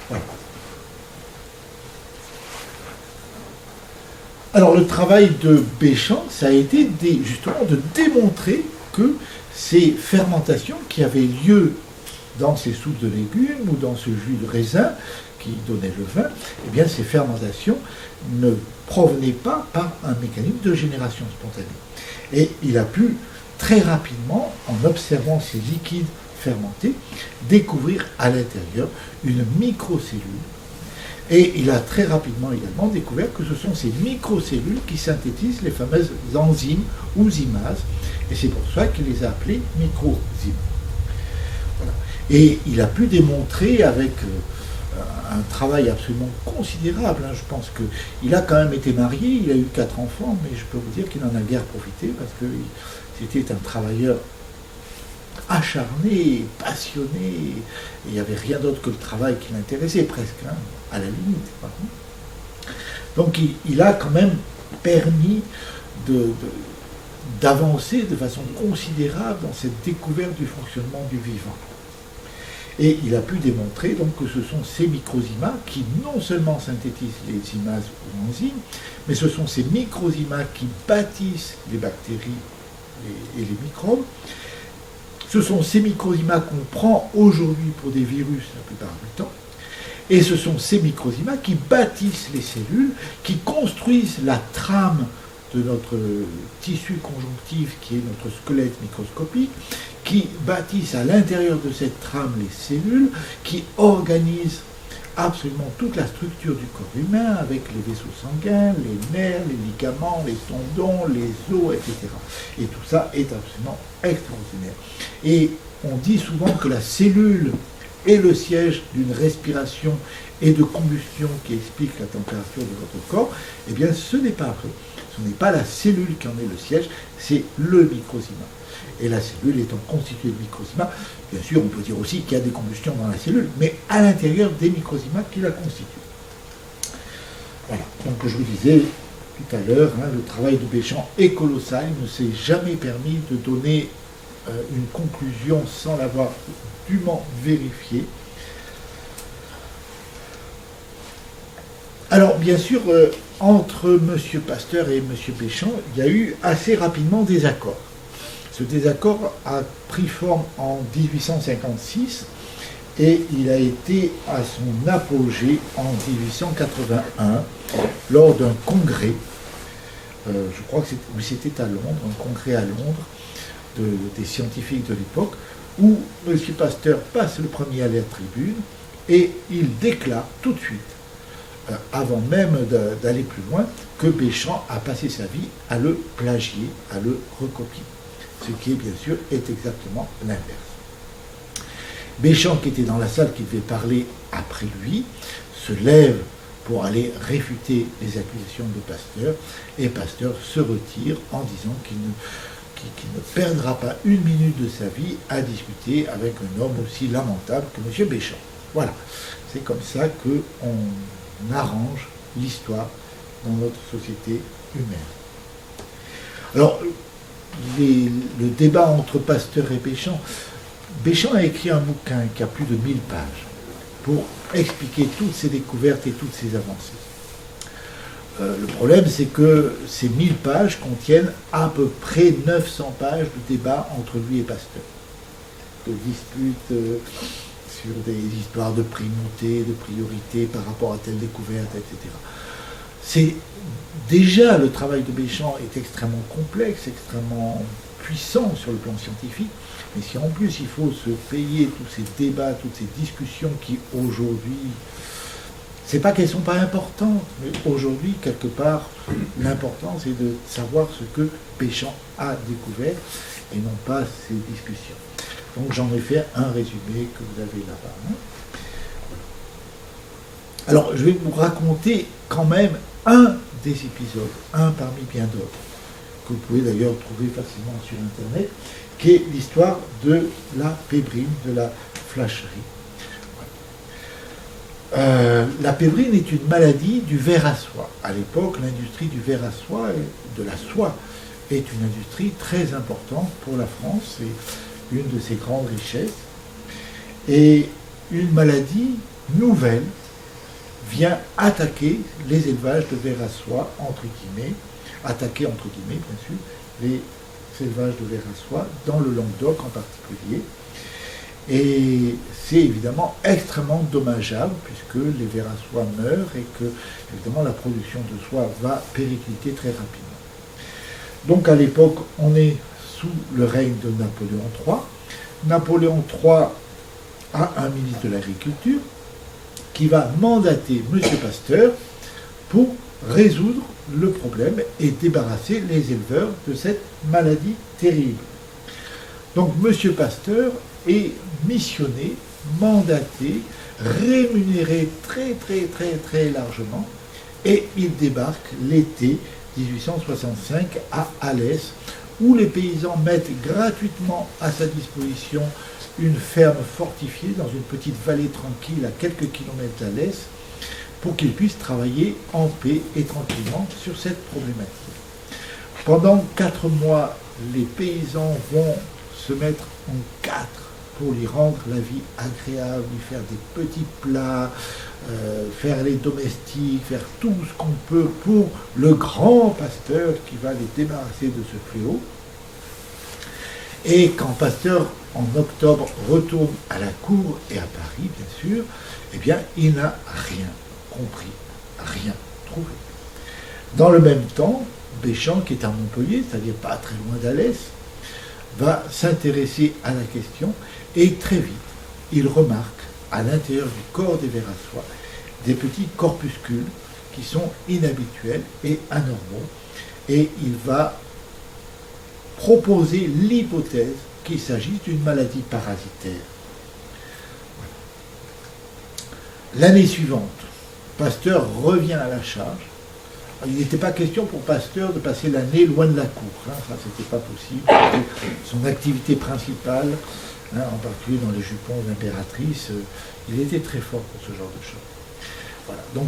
Voilà. Alors le travail de Béchamp, ça a été justement de démontrer que ces fermentations qui avaient lieu dans ces soupes de légumes ou dans ce jus de raisin qui donnait le vin, eh bien ces fermentations ne provenaient pas par un mécanisme de génération spontanée. Et il a pu très rapidement, en observant ces liquides fermentés, découvrir à l'intérieur une microcellule. Et il a très rapidement également découvert que ce sont ces microcellules qui synthétisent les fameuses enzymes ou zymases. Et c'est pour ça qu'il les a appelées microzymes. Voilà. Et il a pu démontrer avec un travail absolument considérable. Je pense qu'il a quand même été marié, il a eu 4 enfants, mais je peux vous dire qu'il n'en a guère profité parce que c'était un travailleur acharné, passionné, et il n'y avait rien d'autre que le travail qui l'intéressait presque, à la limite. Donc il a quand même permis d'avancer de façon considérable dans cette découverte du fonctionnement du vivant. Et il a pu démontrer donc que ce sont ces microzymas qui non seulement synthétisent les zymases ou enzymes, mais ce sont ces microzymas qui bâtissent les bactéries et les microbes. Ce sont ces microzymas qu'on prend aujourd'hui pour des virus la plupart du temps. Et ce sont ces microzymas qui bâtissent les cellules, qui construisent la trame de notre tissu conjonctif qui est notre squelette microscopique, qui bâtissent à l'intérieur de cette trame les cellules, qui organisent absolument toute la structure du corps humain avec les vaisseaux sanguins, les nerfs, les ligaments, les tendons, les os, etc. Et tout ça est absolument extraordinaire. Et on dit souvent que la cellule est le siège d'une respiration et de combustion qui explique la température de votre corps. Eh bien, ce n'est pas vrai. Ce n'est pas la cellule qui en est le siège, c'est le microzyma. Et la cellule étant constituée de microzyma, bien sûr, on peut dire aussi qu'il y a des combustions dans la cellule, mais à l'intérieur des microzymas qui la constituent. Voilà. Donc, je vous disais tout à l'heure, le travail de Béchamp est colossal. Il ne s'est jamais permis de donner une conclusion sans l'avoir dûment vérifiée. Alors, bien sûr, entre M. Pasteur et M. Béchamp, il y a eu assez rapidement des accords. Ce désaccord a pris forme en 1856 et il a été à son apogée en 1881 lors d'un congrès, je crois que c'était à Londres, un congrès à Londres des scientifiques de l'époque, où M. Pasteur passe le premier à la tribune et il déclare tout de suite, avant même d'aller plus loin, que Béchamp a passé sa vie à le plagier, à le recopier. Ce qui, bien sûr, est exactement l'inverse. Béchamp, qui était dans la salle, qui devait parler après lui, se lève pour aller réfuter les accusations de Pasteur, et Pasteur se retire en disant qu'il ne perdra pas une minute de sa vie à discuter avec un homme aussi lamentable que M. Béchamp. Voilà, c'est comme ça qu'on arrange l'histoire dans notre société humaine. Alors, le débat entre Pasteur et Béchamp. Béchamp a écrit un bouquin qui a plus de 1000 pages pour expliquer toutes ses découvertes et toutes ses avancées. Le problème, c'est que ces 1000 pages contiennent à peu près 900 pages de débat entre lui et Pasteur, de disputes sur des histoires de primauté, de priorité par rapport à telle découverte, etc. C'est déjà, le travail de Béchamp est extrêmement complexe, extrêmement puissant sur le plan scientifique, mais si en plus il faut se payer tous ces débats, toutes ces discussions qui aujourd'hui, c'est pas qu'elles sont pas importantes, mais aujourd'hui, quelque part, l'important c'est de savoir ce que Béchamp a découvert et non pas ces discussions. Donc j'en ai fait un résumé que vous avez là-bas. Alors je vais vous raconter quand même un des épisodes, un parmi bien d'autres, que vous pouvez d'ailleurs trouver facilement sur Internet, qui est l'histoire de la pébrine, de la flacherie. La pébrine est une maladie du ver à soie. À l'époque, l'industrie du ver à soie et de la soie est une industrie très importante pour la France, c'est une de ses grandes richesses. Et une maladie nouvelle vient attaquer les élevages de ver à soie, entre guillemets, attaquer, entre guillemets, bien sûr, les élevages de ver à soie, dans le Languedoc en particulier. Et c'est évidemment extrêmement dommageable puisque les vers à soie meurent et que évidemment la production de soie va péricliter très rapidement. Donc à l'époque, on est sous le règne de Napoléon III. Napoléon III a un ministre de l'Agriculture qui va mandater M. Pasteur pour résoudre le problème et débarrasser les éleveurs de cette maladie terrible. Donc M. Pasteur est missionné, mandaté, rémunéré très largement, et il débarque l'été 1865 à Alès, où les paysans mettent gratuitement à sa disposition une ferme fortifiée dans une petite vallée tranquille à quelques kilomètres d'Alès, pour qu'il puisse travailler en paix et tranquillement sur cette problématique. Pendant 4 mois, les paysans vont se mettre en 4 pour lui rendre la vie agréable, lui faire des petits plats, faire les domestiques, faire tout ce qu'on peut pour le grand Pasteur qui va les débarrasser de ce fléau. Et quand Pasteur, en octobre, retourne à la cour et à Paris, bien sûr, eh bien, il n'a rien compris, rien trouvé. Dans le même temps, Béchamp, qui est à Montpellier, c'est-à-dire pas très loin d'Alès, va s'intéresser à la question et très vite, il remarque à l'intérieur du corps des vers à soie des petits corpuscules qui sont inhabituels et anormaux, et il va proposer l'hypothèse qu'il s'agit d'une maladie parasitaire. Voilà. L'année suivante, Pasteur revient à la charge. Il n'était pas question pour Pasteur de passer l'année loin de la cour, hein, ça c'était pas possible. C'était son activité principale, hein, en particulier dans les jupons d'impératrice, il était très fort pour ce genre de choses. Voilà. Donc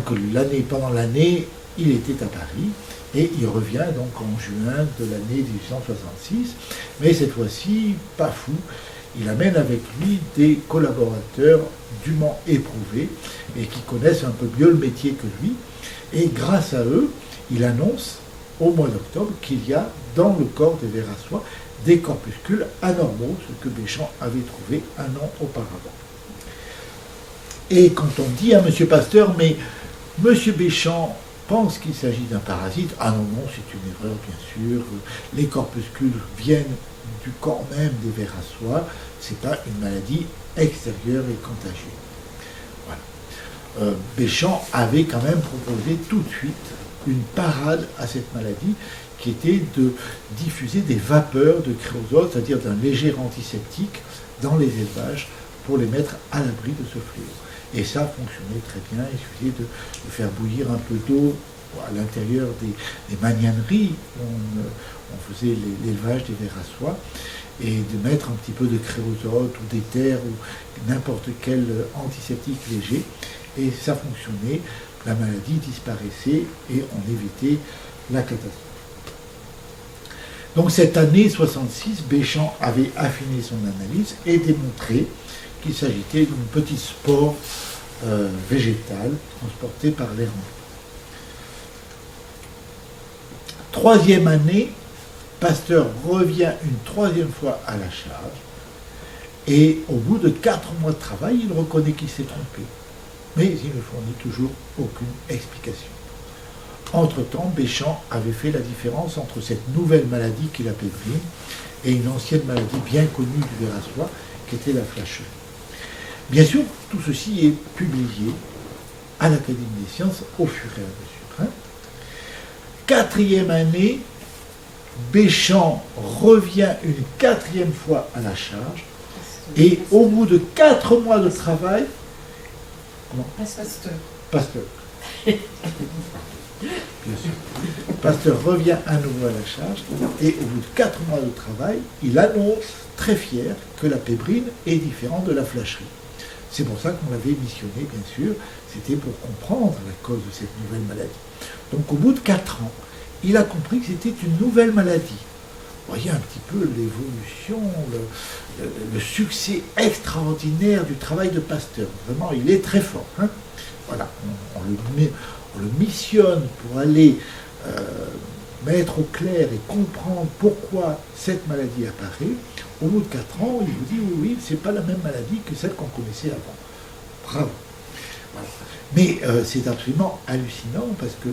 pendant l'année, il était à Paris et il revient donc en juin de l'année 1866, mais cette fois-ci, pas fou, il amène avec lui des collaborateurs dûment éprouvés et qui connaissent un peu mieux le métier que lui. Et grâce à eux, il annonce au mois d'octobre qu'il y a dans le corps des vers à soie des corpuscules anormaux, ce que Béchamp avait trouvé un an auparavant. Et quand on dit à M. Pasteur, mais M. Béchamp pense qu'il s'agit d'un parasite, ah non, c'est une erreur bien sûr, les corpuscules viennent du corps même des vers à soie, c'est pas une maladie extérieure et contagieuse. Voilà. Béchamp avait quand même proposé tout de suite une parade à cette maladie qui était de diffuser des vapeurs de créosol, c'est-à-dire d'un léger antiseptique, dans les élevages pour les mettre à l'abri de ce fléau. Et ça fonctionnait très bien, il suffisait de faire bouillir un peu d'eau à l'intérieur des magnaneries où on faisait l'élevage des vers à soie, et de mettre un petit peu de créosote ou d'éther ou n'importe quel antiseptique léger, et ça fonctionnait, la maladie disparaissait et on évitait la catastrophe. Donc cette année 66, Béchamp avait affiné son analyse et démontré qu'il s'agissait d'une petite spore végétale transportée par l'air. Troisième année, Pasteur revient une troisième fois à la charge et au bout de 4 mois de travail, il reconnaît qu'il s'est trompé. Mais il ne fournit toujours aucune explication. Entre-temps, Béchamp avait fait la différence entre cette nouvelle maladie qu'est la pébrine et une ancienne maladie bien connue du ver à soie qui était la flacherie. Bien sûr, tout ceci est publié à l'Académie des sciences au fur et à mesure. Quatrième année, Béchamp revient une 4e fois à la charge et au bout de 4 mois de travail, Pasteur. Bien sûr. Pasteur revient à nouveau à la charge et au bout de 4 mois de travail, il annonce très fier que la pébrine est différente de la flacherie. C'est pour ça qu'on l'avait missionné, bien sûr, c'était pour comprendre la cause de cette nouvelle maladie. Donc au bout de 4 ans, il a compris que c'était une nouvelle maladie. Vous voyez un petit peu l'évolution, le succès extraordinaire du travail de Pasteur. Vraiment, il est très fort. Voilà, on le missionne pour aller mettre au clair et comprendre pourquoi cette maladie apparaît. Au bout de 4 ans, il vous dit oui, oui, c'est pas la même maladie que celle qu'on connaissait avant. Bravo. Voilà. Mais c'est absolument hallucinant parce que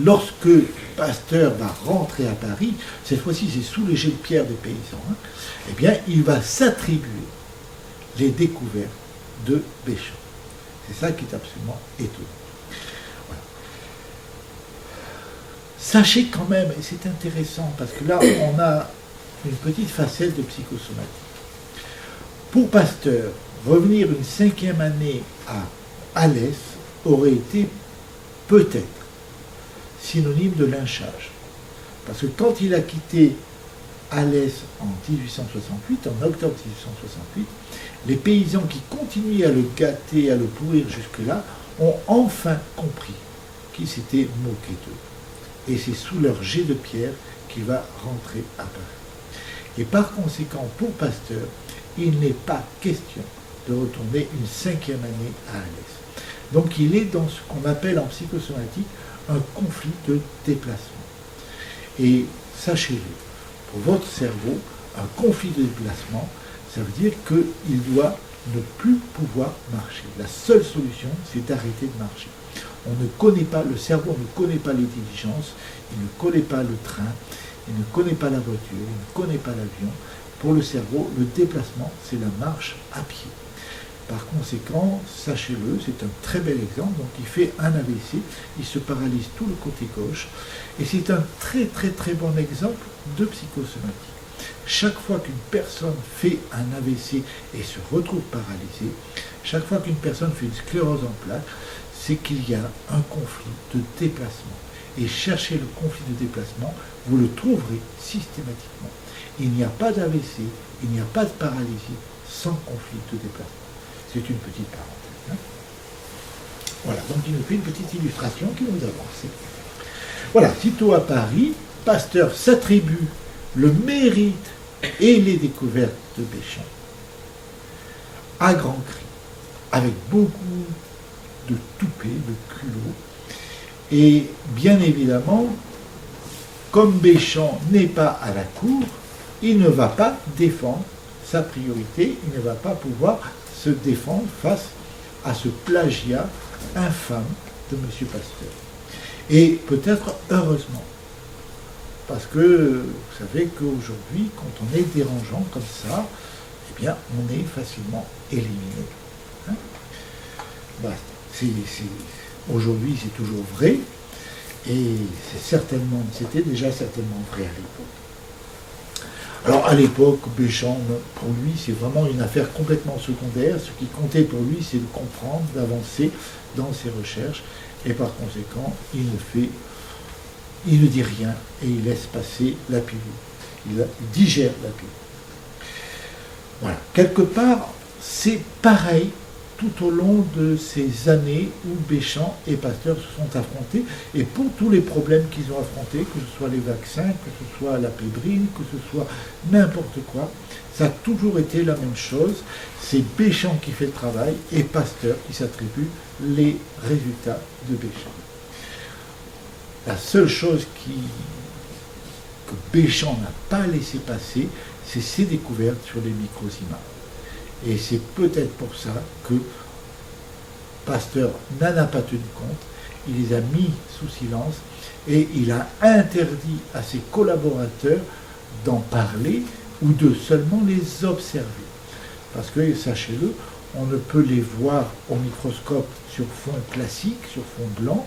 lorsque Pasteur va rentrer à Paris, cette fois-ci c'est sous les jets de pierre des paysans, hein, eh bien il va s'attribuer les découvertes de Béchamp. C'est ça qui est absolument étonnant. Voilà. Sachez quand même, et c'est intéressant parce que là on a une petite facette de psychosomatique. Pour Pasteur, revenir une 5e année à Alès aurait été peut-être synonyme de lynchage. Parce que quand il a quitté Alès en 1868, en octobre 1868, les paysans qui continuaient à le gâter, à le pourrir jusque-là, ont enfin compris qu'il s'était moqué d'eux. Et c'est sous leur jet de pierre qu'il va rentrer à Paris. Et par conséquent, pour Pasteur, il n'est pas question de retourner une 5e année à Alès. Donc il est dans ce qu'on appelle en psychosomatique un conflit de déplacement. Et sachez-le, pour votre cerveau, un conflit de déplacement, ça veut dire qu'il doit ne plus pouvoir marcher. La seule solution, c'est d'arrêter de marcher. On ne connaît pas, le cerveau ne connaît pas les diligences, il ne connaît pas le train, il ne connaît pas la voiture, il ne connaît pas l'avion. Pour le cerveau, le déplacement, c'est la marche à pied. Par conséquent, sachez-le, c'est un très bel exemple. Donc il fait un AVC, il se paralyse tout le côté gauche, et c'est un très très très bon exemple de psychosomatique. Chaque fois qu'une personne fait un AVC et se retrouve paralysée, chaque fois qu'une personne fait une sclérose en plaques, c'est qu'il y a un conflit de déplacement. Et cherchez le conflit de déplacement, vous le trouverez systématiquement. Il n'y a pas d'AVC, il n'y a pas de paralysie sans conflit de déplacement. C'est une petite parenthèse. Hein. Voilà, donc il nous fait une petite illustration qui nous avance. Voilà, sitôt à Paris, Pasteur s'attribue le mérite et les découvertes de Béchamp à grands cris, avec beaucoup de toupet, de culot. Et bien évidemment, comme Béchamp n'est pas à la cour, il ne va pas défendre sa priorité, il ne va pas pouvoir se défendre face à ce plagiat infâme de M. Pasteur. Et peut-être heureusement, parce que vous savez qu'aujourd'hui, quand on est dérangeant comme ça, eh bien, on est facilement éliminé. Hein. Bah, aujourd'hui, c'est toujours vrai, et c'était déjà certainement vrai à l'époque. Alors à l'époque, Béchamp, pour lui, c'est vraiment une affaire complètement secondaire. Ce qui comptait pour lui, c'est de comprendre, d'avancer dans ses recherches, et par conséquent, il ne dit rien et il laisse passer la pilule. Il digère la pilule. Voilà. Quelque part, c'est pareil tout au long de ces années où Béchamp et Pasteur se sont affrontés, et pour tous les problèmes qu'ils ont affrontés, que ce soit les vaccins, que ce soit la pébrine, que ce soit n'importe quoi, ça a toujours été la même chose. C'est Béchamp qui fait le travail et Pasteur qui s'attribue les résultats de Béchamp. La seule chose que Béchamp n'a pas laissé passer, c'est ses découvertes sur les microzymas. Et c'est peut-être pour ça que Pasteur n'en a pas tenu compte, il les a mis sous silence et il a interdit à ses collaborateurs d'en parler ou de seulement les observer. Parce que, sachez-le, on ne peut les voir au microscope sur fond classique, sur fond blanc,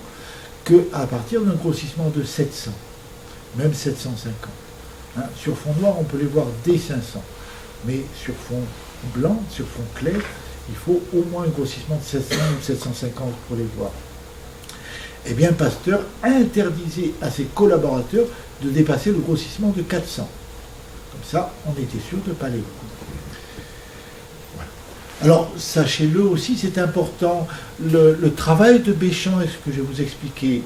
qu'à partir d'un grossissement de 700, même 750. Hein, sur fond noir, on peut les voir dès 500, mais sur fond blanc, sur fond clair, il faut au moins un grossissement de 700 ou 750 pour les voir. Eh bien, Pasteur interdisait à ses collaborateurs de dépasser le grossissement de 400. Comme ça, on était sûr de ne pas les voir. Voilà. Alors, sachez-le aussi, c'est important, le travail de Béchamp, et ce que je vais vous expliquer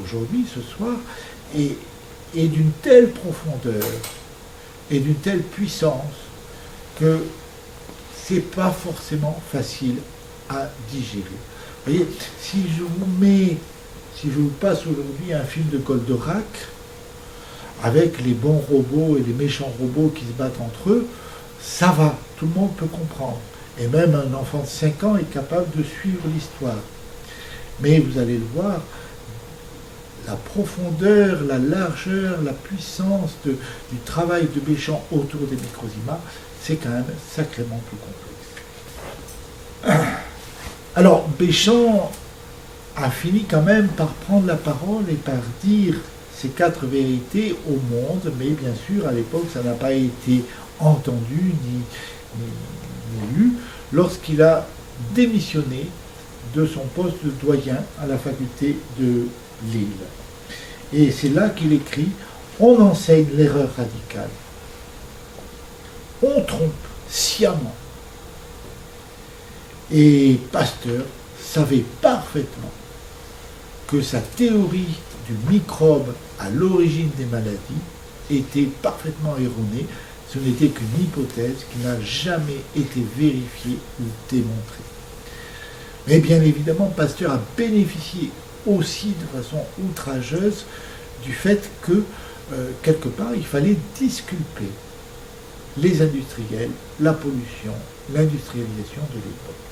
aujourd'hui, ce soir, est d'une telle profondeur et d'une telle puissance que c'est pas forcément facile à digérer. Vous voyez, si je vous passe aujourd'hui un film de Goldorak, avec les bons robots et les méchants robots qui se battent entre eux, ça va, tout le monde peut comprendre. Et même un enfant de 5 ans est capable de suivre l'histoire. Mais vous allez le voir, la profondeur, la largeur, la puissance du travail de Béchamp autour des Microzima, c'est quand même sacrément plus complexe. Alors, Béchamp a fini quand même par prendre la parole et par dire ces 4 vérités au monde, mais bien sûr, à l'époque, ça n'a pas été entendu ni lu, lorsqu'il a démissionné de son poste de doyen à la faculté de Lille. Et c'est là qu'il écrit « On enseigne l'erreur radicale. On trompe sciemment. » Et Pasteur savait parfaitement que sa théorie du microbe à l'origine des maladies était parfaitement erronée. Ce n'était qu'une hypothèse qui n'a jamais été vérifiée ou démontrée. Mais bien évidemment, Pasteur a bénéficié aussi de façon outrageuse du fait que, quelque part, il fallait disculper les industriels, la pollution, l'industrialisation de l'époque.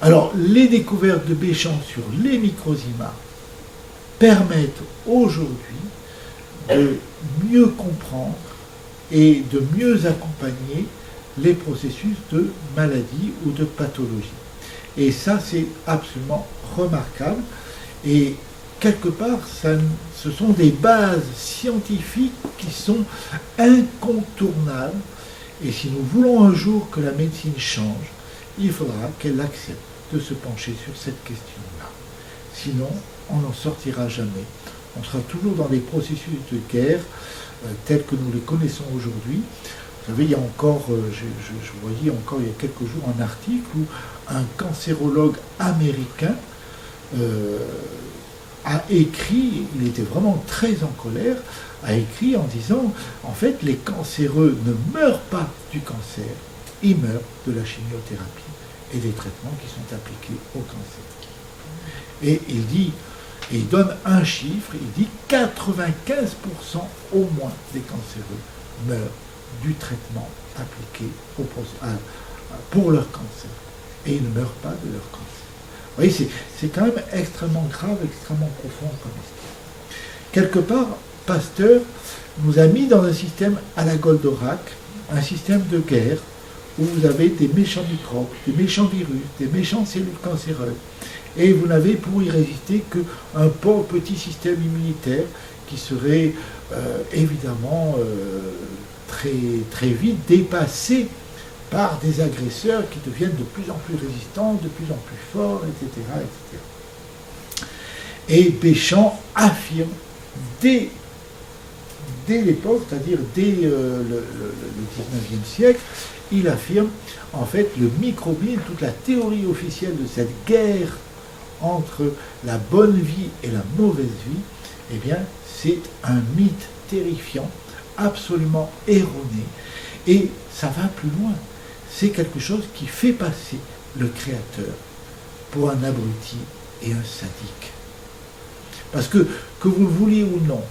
Alors, les découvertes de Béchamp sur les Microzima permettent aujourd'hui de mieux comprendre et de mieux accompagner les processus de maladie ou de pathologie. Et ça, c'est absolument remarquable. Et quelque part, ce sont des bases scientifiques qui sont incontournables. Et si nous voulons un jour que la médecine change, il faudra qu'elle accepte de se pencher sur cette question-là. Sinon, on n'en sortira jamais. On sera toujours dans des processus de guerre tels que nous les connaissons aujourd'hui. Vous savez, il y a encore, je voyais encore il y a quelques jours un article où un cancérologue américain a écrit, il était vraiment très en colère, a écrit en disant, en fait, les cancéreux ne meurent pas du cancer, ils meurent de la chimiothérapie et des traitements qui sont appliqués au cancer. Et il dit, et il donne un chiffre, il dit 95% au moins des cancéreux meurent du traitement appliqué pour leur cancer. Et ils ne meurent pas de leur cancer. Vous voyez, c'est quand même extrêmement grave, extrêmement profond comme histoire. Quelque part, Pasteur nous a mis dans un système à la Goldorak, un système de guerre, où vous avez des méchants microbes, des méchants virus, des méchants cellules cancéreuses. Et vous n'avez pour y résister qu'un petit système immunitaire qui serait évidemment très, très vite dépassé par des agresseurs qui deviennent de plus en plus résistants, de plus en plus forts, etc. etc. Et Béchamp affirme dès l'époque, c'est-à-dire dès le 19e siècle, il affirme en fait le microbisme, toute la théorie officielle de cette guerre entre la bonne vie et la mauvaise vie, eh bien, c'est un mythe terrifiant, absolument erroné. Et ça va plus loin. C'est quelque chose qui fait passer le Créateur pour un abruti et un sadique. Parce que vous le vouliez ou non,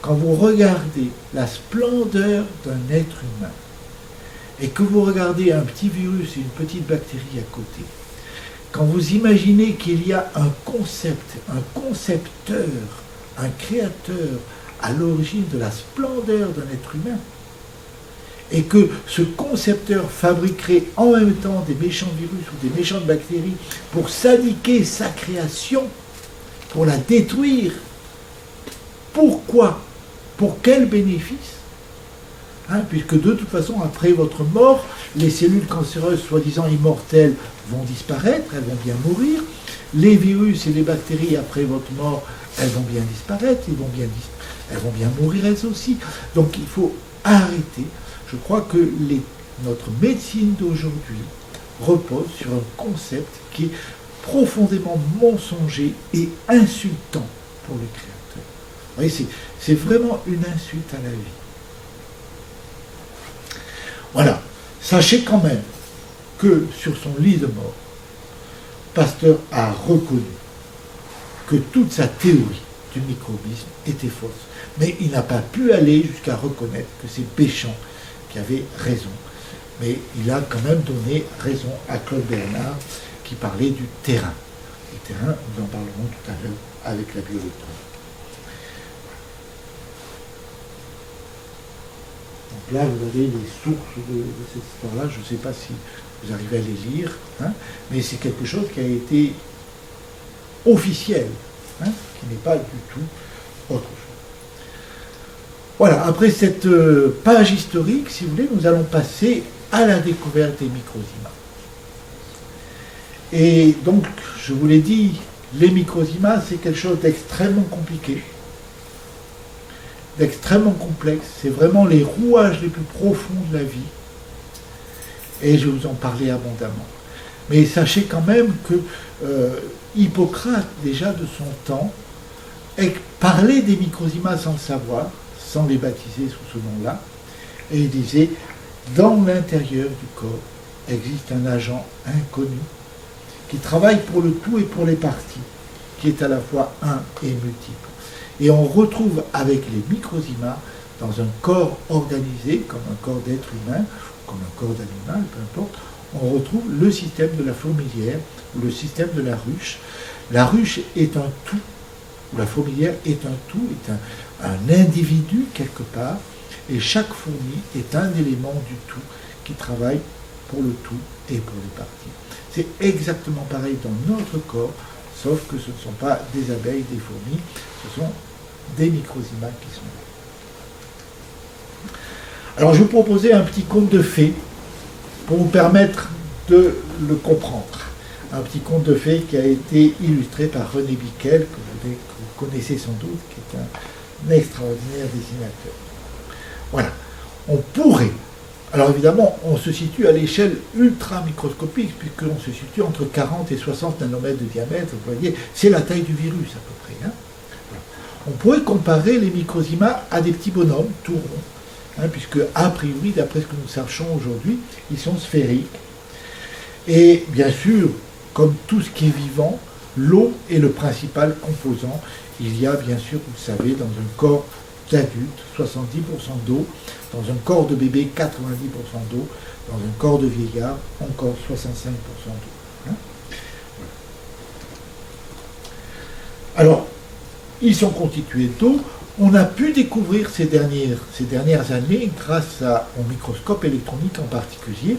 quand vous regardez la splendeur d'un être humain, et que vous regardez un petit virus et une petite bactérie à côté, quand vous imaginez qu'il y a un concept, un concepteur, un créateur à l'origine de la splendeur d'un être humain, et que ce concepteur fabriquerait en même temps des méchants virus ou des méchantes bactéries pour sadiquer sa création, pour la détruire, pourquoi? Pour quel bénéfice? Puisque de toute façon, après votre mort, les cellules cancéreuses soi-disant immortelles vont disparaître, elles vont bien mourir. Les virus et les bactéries, après votre mort, elles vont bien disparaître, elles vont bien mourir elles aussi. Donc il faut arrêter. Je crois que notre médecine d'aujourd'hui repose sur un concept qui est profondément mensonger et insultant pour le Créateur. Vous voyez, c'est vraiment une insulte à la vie. Voilà. Sachez quand même que sur son lit de mort, Pasteur a reconnu que toute sa théorie du microbisme était fausse. Mais il n'a pas pu aller jusqu'à reconnaître que c'est Béchamp qui avait raison. Mais il a quand même donné raison à Claude Bernard qui parlait du terrain. Le terrain, nous en parlerons tout à l'heure avec la biologie. Donc là, vous avez les sources de cette histoire-là. Je ne sais pas si vous arrivez à les lire, hein, mais c'est quelque chose qui a été officiel, hein, qui n'est pas du tout autre chose. Voilà, après cette page historique, si vous voulez, nous allons passer à la découverte des microzymas. Et donc, je vous l'ai dit, les microzymas, c'est quelque chose d'extrêmement compliqué, d'extrêmement complexe. C'est vraiment les rouages les plus profonds de la vie. Et je vais vous en parler abondamment. Mais sachez quand même que Hippocrate, déjà de son temps, parlait des microzymas sans le savoir, sans les baptiser sous ce nom-là, et il disait, dans l'intérieur du corps existe un agent inconnu qui travaille pour le tout et pour les parties, qui est à la fois un et multiple. Et on retrouve avec les microzymas dans un corps organisé, comme un corps d'être humain, comme un corps d'animal, peu importe, on retrouve le système de la fourmilière, ou le système de la ruche. La ruche est un tout, ou la fourmilière est un tout, est un individu quelque part, et chaque fourmi est un élément du tout qui travaille pour le tout et pour les parties. C'est exactement pareil dans notre corps, sauf que ce ne sont pas des abeilles, des fourmis, ce sont des microzymas qui sont là. Alors je vais vous proposer un petit conte de fées pour vous permettre de le comprendre. Un petit conte de fées qui a été illustré par René Biquel, que vous connaissez sans doute, qui est un extraordinaire dessinateur. Voilà. On pourrait, alors évidemment, on se situe à l'échelle ultra microscopique, puisqu'on se situe entre 40 et 60 nanomètres de diamètre, vous voyez, c'est la taille du virus à peu près. Hein. Voilà. On pourrait comparer les microzymas à des petits bonhommes, tout ronds, hein, puisque a priori, d'après ce que nous sachons aujourd'hui, ils sont sphériques. Et bien sûr, comme tout ce qui est vivant, l'eau est le principal composant. Il y a bien sûr, vous le savez, dans un corps d'adulte, 70% d'eau, dans un corps de bébé, 90% d'eau, dans un corps de vieillard, encore 65% d'eau. Hein. Alors, ils sont constitués d'eau. On a pu découvrir ces dernières années, grâce au microscope électronique en particulier,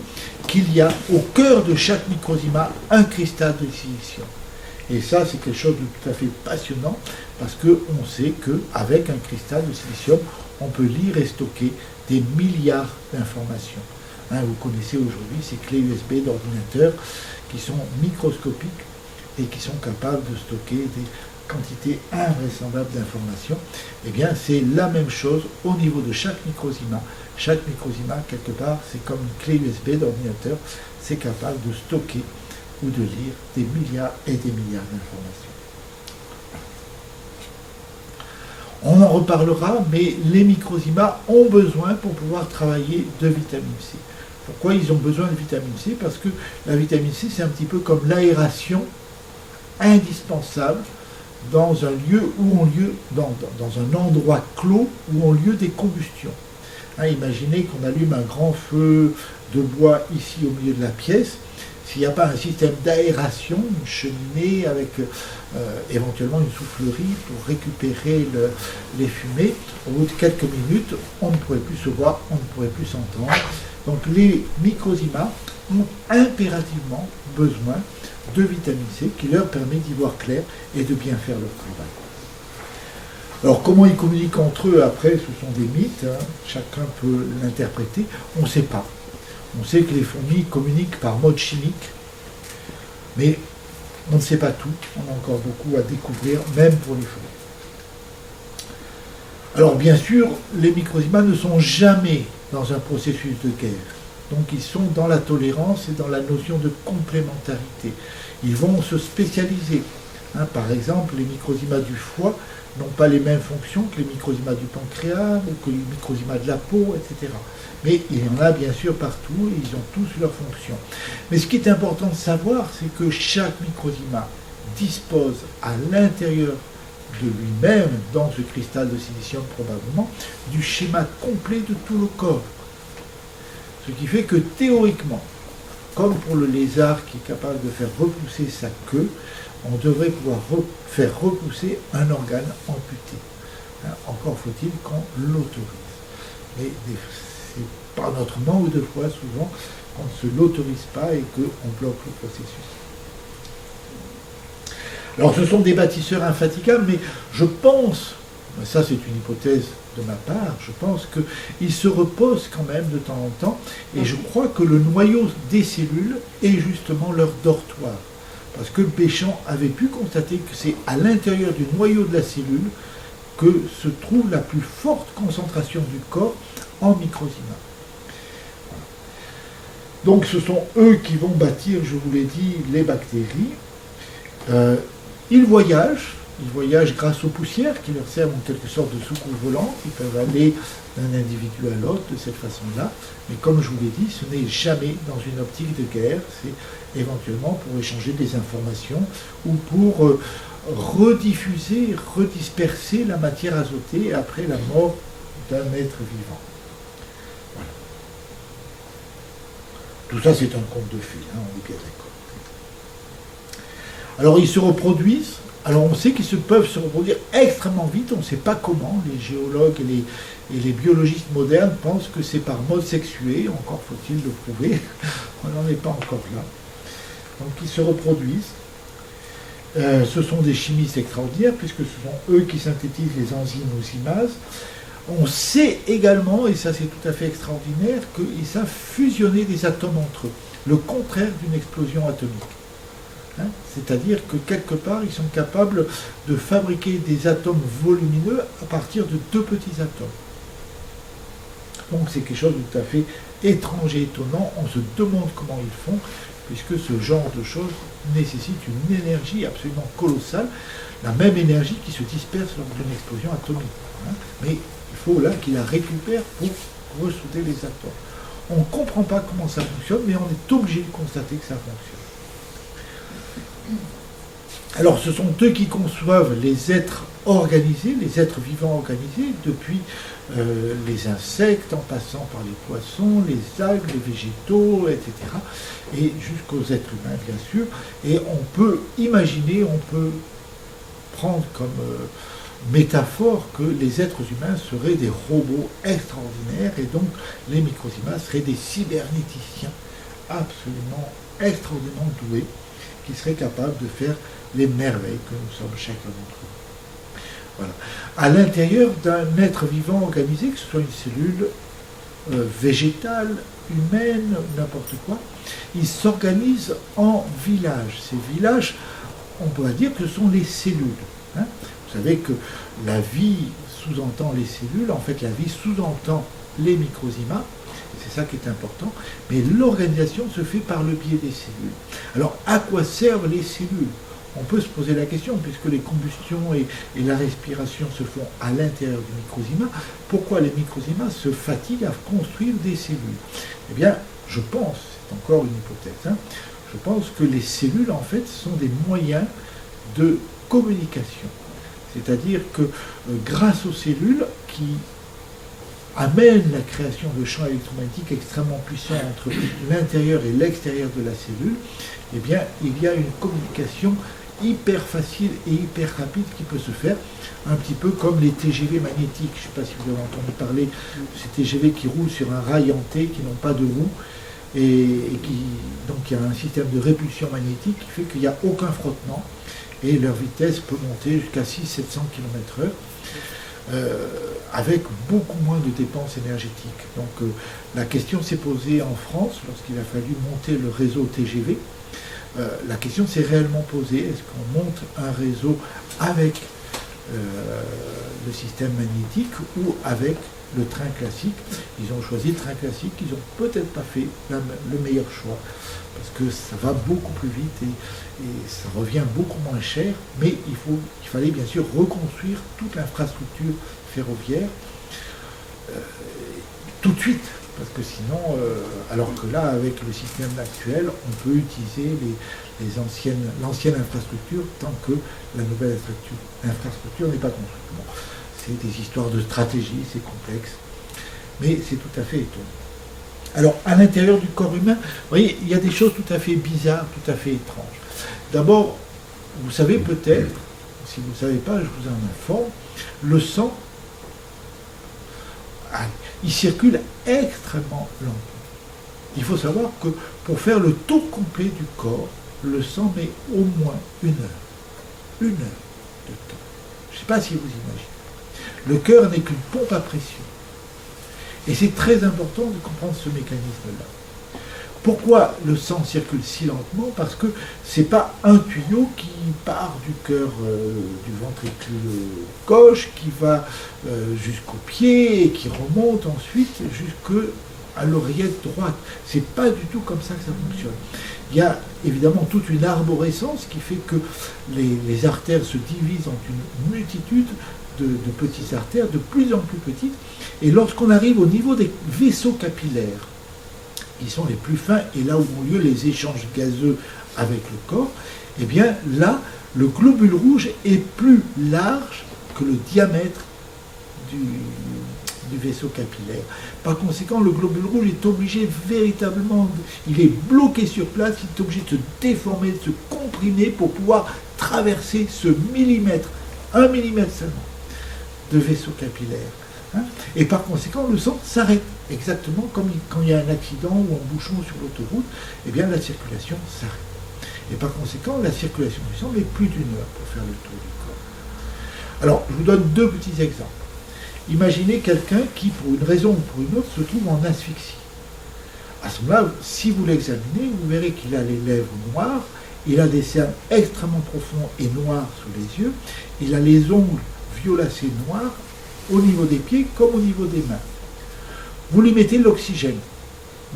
qu'il y a au cœur de chaque microzyma un cristal de silicium. Et ça, c'est quelque chose de tout à fait passionnant, parce qu'on sait qu'avec un cristal de silicium, on peut lire et stocker des milliards d'informations. Hein, vous connaissez aujourd'hui ces clés USB d'ordinateurs qui sont microscopiques et qui sont capables de stocker des quantité invraisemblable d'informations. Eh bien, c'est la même chose au niveau de chaque microzyma. Chaque microzyma, quelque part, c'est comme une clé USB d'ordinateur, c'est capable de stocker ou de lire des milliards et des milliards d'informations. On en reparlera, mais les microzymas ont besoin, pour pouvoir travailler, de vitamine C. Pourquoi ils ont besoin de vitamine C? Parce que la vitamine C, c'est un petit peu comme l'aération indispensable dans un lieu dans un endroit clos où ont lieu des combustions. Hein, imaginez qu'on allume un grand feu de bois ici au milieu de la pièce. S'il n'y a pas un système d'aération, une cheminée avec éventuellement une soufflerie pour récupérer les fumées, au bout de quelques minutes, on ne pourrait plus se voir, on ne pourrait plus s'entendre. Donc les microzymas ont impérativement besoin de vitamine C qui leur permet d'y voir clair et de bien faire leur travail. Alors comment ils communiquent entre eux après, ce sont des mythes, hein, chacun peut l'interpréter, on ne sait pas. On sait que les fourmis communiquent par mode chimique, mais on ne sait pas tout, on a encore beaucoup à découvrir, même pour les fourmis. Alors bien sûr, les microzymas ne sont jamais dans un processus de guerre. Donc ils sont dans la tolérance et dans la notion de complémentarité. Ils vont se spécialiser. Hein, par exemple, les microzymas du foie n'ont pas les mêmes fonctions que les microzymas du pancréas ou que les microzymas de la peau, etc. Mais il y en a bien sûr partout et ils ont tous leurs fonctions. Mais ce qui est important de savoir, c'est que chaque microzyma dispose à l'intérieur de lui-même, dans ce cristal de silicium probablement, du schéma complet de tout le corps. Ce qui fait que théoriquement, comme pour le lézard qui est capable de faire repousser sa queue, on devrait pouvoir faire repousser un organe amputé. Encore faut-il qu'on l'autorise. Mais c'est par notre manque de foi, souvent, qu'on ne se l'autorise pas et qu'on bloque le processus. Alors ce sont des bâtisseurs infatigables, mais je pense, ça c'est une hypothèse de ma part, je pense qu'ils se reposent quand même de temps en temps, et je crois que le noyau des cellules est justement leur dortoir. Parce que Béchamp avait pu constater que c'est à l'intérieur du noyau de la cellule que se trouve la plus forte concentration du corps en microzyma. Donc ce sont eux qui vont bâtir, je vous l'ai dit, les bactéries. Ils voyagent grâce aux poussières qui leur servent en quelque sorte de soucoupe volante. Ils peuvent aller d'un individu à l'autre de cette façon-là. Mais comme je vous l'ai dit, ce n'est jamais dans une optique de guerre. C'est éventuellement pour échanger des informations ou pour rediffuser, redisperser la matière azotée après la mort d'un être vivant. Voilà. Tout ça, c'est un conte de fées, on est bien d'accord. Alors, ils se reproduisent. Alors, on sait qu'ils peuvent se reproduire extrêmement vite. On ne sait pas comment. Les géologues et les biologistes modernes pensent que c'est par mode sexué. Encore faut-il le prouver. On n'en est pas encore là. Donc, ils se reproduisent. Ce sont des chimistes extraordinaires, puisque ce sont eux qui synthétisent les enzymes ozymases. On sait également, et ça c'est tout à fait extraordinaire, qu'ils savent fusionner des atomes entre eux. Le contraire d'une explosion atomique. C'est-à-dire que quelque part, ils sont capables de fabriquer des atomes volumineux à partir de deux petits atomes. Donc c'est quelque chose de tout à fait étrange et étonnant. On se demande comment ils font, puisque ce genre de choses nécessite une énergie absolument colossale, la même énergie qui se disperse lors d'une explosion atomique. Mais il faut là qu'ils la récupèrent pour ressouder les atomes. On ne comprend pas comment ça fonctionne, mais on est obligé de constater que ça fonctionne. Alors ce sont eux qui conçoivent les êtres organisés, les êtres vivants organisés, depuis les insectes, en passant par les poissons, les algues, les végétaux, etc. Et jusqu'aux êtres humains, bien sûr. Et on peut imaginer, on peut prendre comme métaphore que les êtres humains seraient des robots extraordinaires, et donc les microzymas seraient des cybernéticiens absolument extraordinairement doués, qui seraient capables de faire les merveilles que nous sommes chacun d'entre nous. Voilà. À l'intérieur d'un être vivant organisé, que ce soit une cellule végétale, humaine, n'importe quoi, ils s'organisent en villages. Ces villages, on pourrait dire que ce sont les cellules. Vous savez que la vie sous-entend les cellules, en fait la vie sous-entend les microzymas. C'est ça qui est important, mais l'organisation se fait par le biais des cellules. Alors, à quoi servent les cellules? On peut se poser la question, puisque les combustions et la respiration se font à l'intérieur du microzyma, pourquoi les microzymas se fatiguent à construire des cellules? Eh bien, je pense, c'est encore une hypothèse, je pense que les cellules, en fait, sont des moyens de communication. C'est-à-dire que grâce aux cellules qui amène la création de champs électromagnétiques extrêmement puissants entre l'intérieur et l'extérieur de la cellule, eh bien, il y a une communication hyper facile et hyper rapide qui peut se faire, un petit peu comme les TGV magnétiques. Je ne sais pas si vous avez entendu parler de ces TGV qui roulent sur un rail hanté, qui n'ont pas de roue, et donc il y a un système de répulsion magnétique qui fait qu'il n'y a aucun frottement, et leur vitesse peut monter jusqu'à 600-700 km/h. Avec beaucoup moins de dépenses énergétiques. Donc la question s'est posée en France lorsqu'il a fallu monter le réseau TGV. La question s'est réellement posée, est-ce qu'on monte un réseau avec le système magnétique ou avec le train classique? Ils ont choisi le train classique, ils n'ont peut-être pas fait le meilleur choix, parce que ça va beaucoup plus vite et ça revient beaucoup moins cher, mais il fallait bien sûr reconstruire toute l'infrastructure ferroviaire tout de suite, parce que sinon, alors que là, avec le système actuel, on peut utiliser l'ancienne infrastructure tant que la nouvelle infrastructure n'est pas construite. Bon, c'est des histoires de stratégie, c'est complexe, mais c'est tout à fait étonnant. Alors, à l'intérieur du corps humain, vous voyez, il y a des choses tout à fait bizarres, tout à fait étranges. D'abord, vous savez peut-être, si vous ne savez pas, je vous en informe, le sang, il circule extrêmement lentement. Il faut savoir que pour faire le tour complet du corps, le sang met au moins 1 heure. 1 heure de temps. Je ne sais pas si vous imaginez. Le cœur n'est qu'une pompe à pression. Et c'est très important de comprendre ce mécanisme-là. Pourquoi le sang circule si lentement? Parce que ce n'est pas un tuyau qui part du cœur, du ventricule gauche, qui va jusqu'au pied et qui remonte ensuite jusqu'à l'oreillette droite. C'est pas du tout comme ça que ça fonctionne. Il y a évidemment toute une arborescence qui fait que les artères se divisent en une multitude de petites artères, de plus en plus petites. Et lorsqu'on arrive au niveau des vaisseaux capillaires, qui sont les plus fins, et là où ont lieu les échanges gazeux avec le corps, eh bien là, le globule rouge est plus large que le diamètre du vaisseau capillaire. Par conséquent, le globule rouge est obligé véritablement, il est bloqué sur place, il est obligé de se déformer, de se comprimer pour pouvoir traverser ce millimètre, 1 millimètre seulement, de vaisseau capillaire. Et par conséquent, le sang s'arrête, exactement comme quand il y a un accident ou un bouchon sur l'autoroute, eh bien la circulation s'arrête. Et par conséquent, la circulation du sang met plus d'1 heure pour faire le tour du corps. Alors, je vous donne 2 petits exemples. Imaginez quelqu'un qui, pour une raison ou pour une autre, se trouve en asphyxie. À ce moment-là, si vous l'examinez, vous verrez qu'il a les lèvres noires, il a des cernes extrêmement profonds et noirs sous les yeux, il a les ongles violacés noirs, au niveau des pieds comme au niveau des mains. Vous lui mettez l'oxygène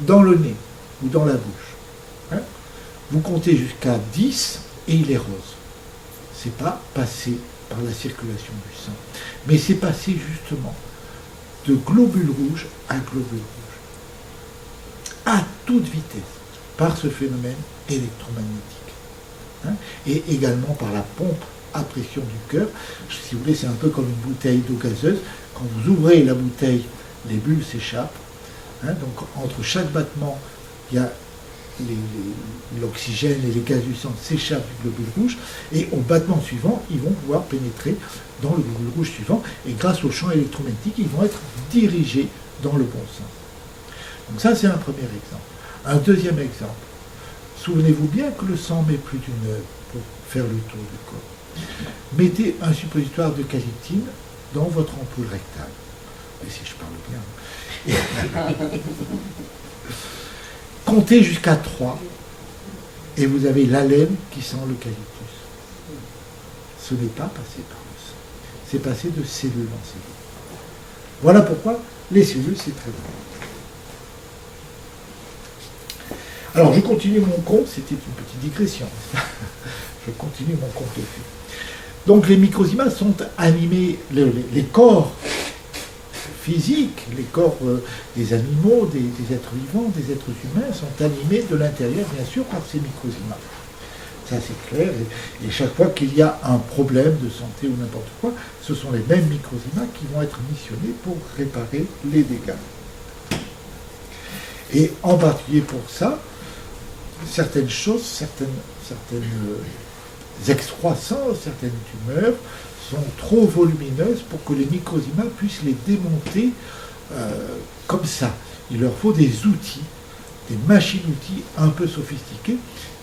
dans le nez ou dans la bouche. Vous comptez jusqu'à 10 et il est rose. C'est pas passé par la circulation du sang, mais c'est passé justement de globule rouge à globule rouge, à toute vitesse, par ce phénomène électromagnétique. Et également par la pompe à pression du cœur. Si vous voulez, c'est un peu comme une bouteille d'eau gazeuse. Quand vous ouvrez la bouteille, les bulles s'échappent. Donc entre chaque battement, il y a l'oxygène et les gaz du sang s'échappent du globule rouge, et au battement suivant, ils vont pouvoir pénétrer dans le globule rouge suivant, et grâce au champ électromagnétique, ils vont être dirigés dans le bon sens. Donc ça, c'est un premier exemple. Un deuxième exemple. Souvenez-vous bien que le sang met plus d'1 heure pour faire le tour du corps. Mettez un suppositoire de calyptine dans votre ampoule rectale. Et si je parle bien. Comptez jusqu'à 3 et vous avez l'haleine qui sent l'eucalyptus. Ce n'est pas passé par le sang. C'est passé de cellule en cellule. Voilà pourquoi les cellules, c'est très bon. Alors, je continue mon compte. C'était une petite digression. Je continue mon compte de fait. Donc les microzymas sont animés, les corps physiques, les corps des animaux, des êtres vivants, des êtres humains sont animés de l'intérieur, bien sûr, par ces microzymas. Ça c'est clair, et chaque fois qu'il y a un problème de santé ou n'importe quoi, ce sont les mêmes microzymas qui vont être missionnés pour réparer les dégâts. Et en particulier pour ça, certaines choses, certaines excroissances, certaines tumeurs sont trop volumineuses pour que les microzymas puissent les démonter comme ça. Il leur faut des outils, des machines-outils un peu sophistiquées,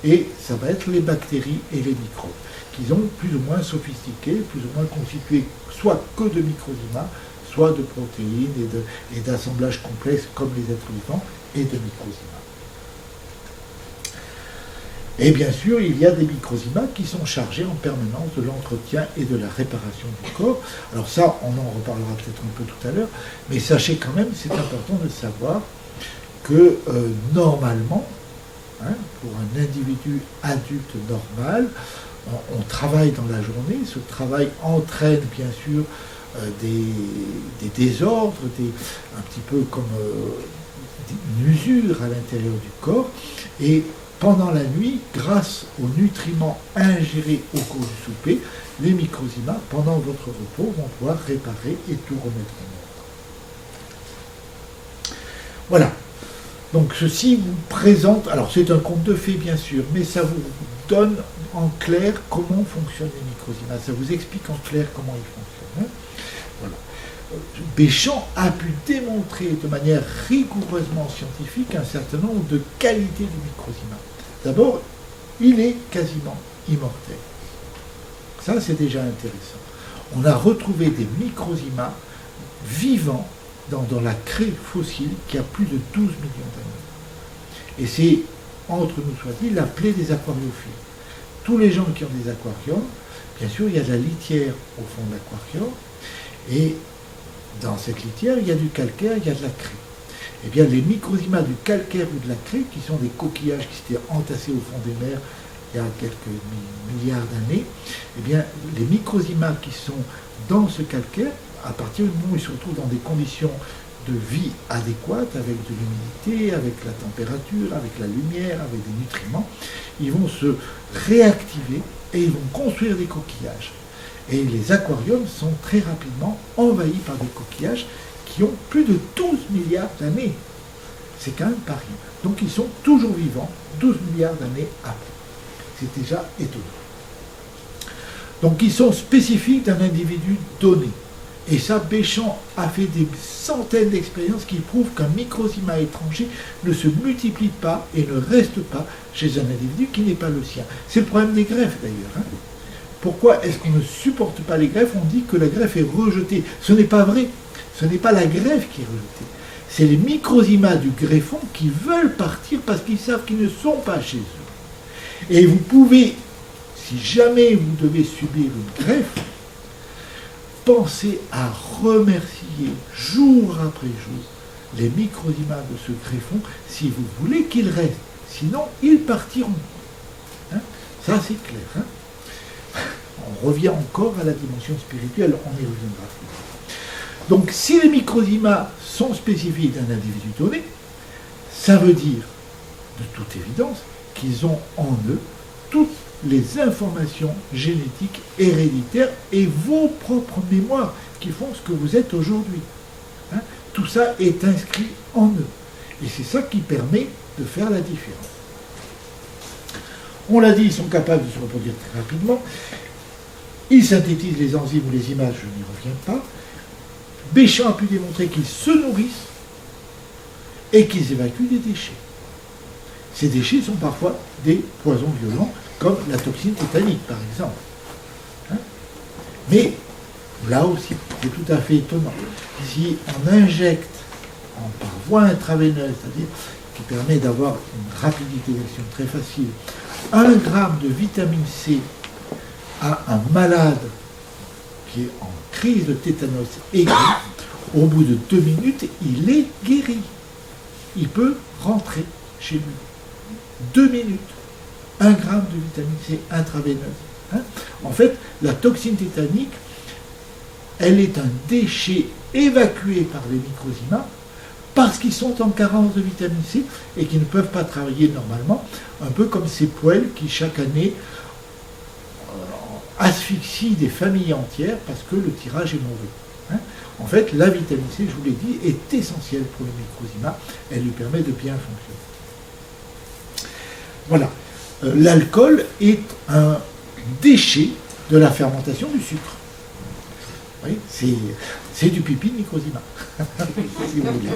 et ça va être les bactéries et les microbes, qui sont plus ou moins sophistiqués, plus ou moins constitués soit que de microzymas, soit de protéines et d'assemblages complexes comme les êtres vivants et de microzymas. Et bien sûr, il y a des microzymas qui sont chargés en permanence de l'entretien et de la réparation du corps. Alors ça, on en reparlera peut-être un peu tout à l'heure, mais sachez quand même, c'est important de savoir que normalement, pour un individu adulte normal, on travaille dans la journée. Ce travail entraîne bien sûr des désordres, un petit peu comme une usure à l'intérieur du corps, et pendant la nuit, grâce aux nutriments ingérés au cours du souper, les microzymas, pendant votre repos, vont pouvoir réparer et tout remettre en ordre. Voilà. Donc ceci vous présente, alors c'est un conte de fées bien sûr, mais ça vous donne en clair comment fonctionnent les microzymas. Ça vous explique en clair comment ils fonctionnent. Voilà. Béchamp a pu démontrer de manière rigoureusement scientifique un certain nombre de qualités du microzyma. D'abord, il est quasiment immortel. Ça, c'est déjà intéressant. On a retrouvé des microzymas vivants dans la craie fossile qui a plus de 12 millions d'années. Et c'est, entre nous soit dit, la plaie des aquariophiles. Tous les gens qui ont des aquariums, bien sûr, il y a de la litière au fond de l'aquarium, et dans cette litière, il y a du calcaire, il y a de la craie. Eh bien, les microzymas du calcaire ou de la craie, qui sont des coquillages qui s'étaient entassés au fond des mers il y a quelques milliards d'années, eh bien, les microzymas qui sont dans ce calcaire, à partir du moment où ils se retrouvent dans des conditions de vie adéquates, avec de l'humidité, avec la température, avec la lumière, avec des nutriments, ils vont se réactiver et ils vont construire des coquillages. Et les aquariums sont très rapidement envahis par des coquillages qui ont plus de 12 milliards d'années. C'est quand même pas rien. Donc ils sont toujours vivants, 12 milliards d'années après. C'est déjà étonnant. Donc ils sont spécifiques d'un individu donné. Et ça, Béchamp a fait des centaines d'expériences qui prouvent qu'un microzyma étranger ne se multiplie pas et ne reste pas chez un individu qui n'est pas le sien. C'est le problème des greffes d'ailleurs. Hein. Pourquoi est-ce qu'on ne supporte pas les greffes? On dit que la greffe est rejetée. Ce n'est pas vrai. Ce n'est pas la greffe qui est rejetée. C'est les microzymas du greffon qui veulent partir parce qu'ils savent qu'ils ne sont pas chez eux. Et vous pouvez, si jamais vous devez subir une greffe, pensez à remercier jour après jour les microzymas de ce greffon si vous voulez qu'ils restent. Sinon, ils partiront. Hein? Ça, c'est clair. Hein? On revient encore à la dimension spirituelle, on y reviendra. Donc, si les microzymas sont spécifiques d'un individu donné, ça veut dire, de toute évidence, qu'ils ont en eux toutes les informations génétiques héréditaires et vos propres mémoires qui font ce que vous êtes aujourd'hui. Hein? Tout ça est inscrit en eux. Et c'est ça qui permet de faire la différence. On l'a dit, ils sont capables de se reproduire très rapidement. Ils synthétisent les enzymes ou les images, je n'y reviens pas. Béchamp a pu démontrer qu'ils se nourrissent et qu'ils évacuent des déchets. Ces déchets sont parfois des poisons violents, comme la toxine tétanique, par exemple. Hein? Mais, là aussi, c'est tout à fait étonnant. Si on injecte par voie intraveineuse, c'est-à-dire qui permet d'avoir une rapidité d'action très facile, 1 gramme de vitamine C à un malade qui est en crise de tétanos aiguë, au bout de 2 minutes, il est guéri. Il peut rentrer chez lui. 2 minutes. 1 gramme de vitamine C intraveineuse. Hein? En fait, la toxine tétanique, elle est un déchet évacué par les microzymas parce qu'ils sont en carence de vitamine C et qui ne peuvent pas travailler normalement, un peu comme ces poêles qui, chaque année, asphyxient des familles entières parce que le tirage est mauvais. Hein? En fait, la vitamine C, je vous l'ai dit, est essentielle pour les microzymas. Elle lui permet de bien fonctionner. Voilà. L'alcool est un déchet de la fermentation du sucre. Oui, c'est du pipi de microzyma, si vous voulez.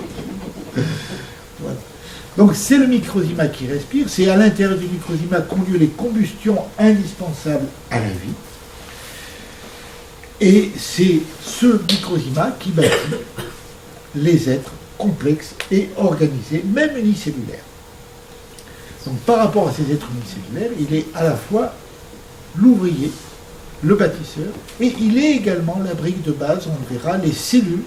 Voilà. Donc c'est le microzyma qui respire, c'est à l'intérieur du microzyma qu'ont lieu les combustions indispensables à la vie. Et c'est ce microzyma qui bâtit les êtres complexes et organisés, même unicellulaires. Donc par rapport à ces êtres unicellulaires, il est à la fois l'ouvrier, le bâtisseur, et il est également la brique de base. On le verra, les cellules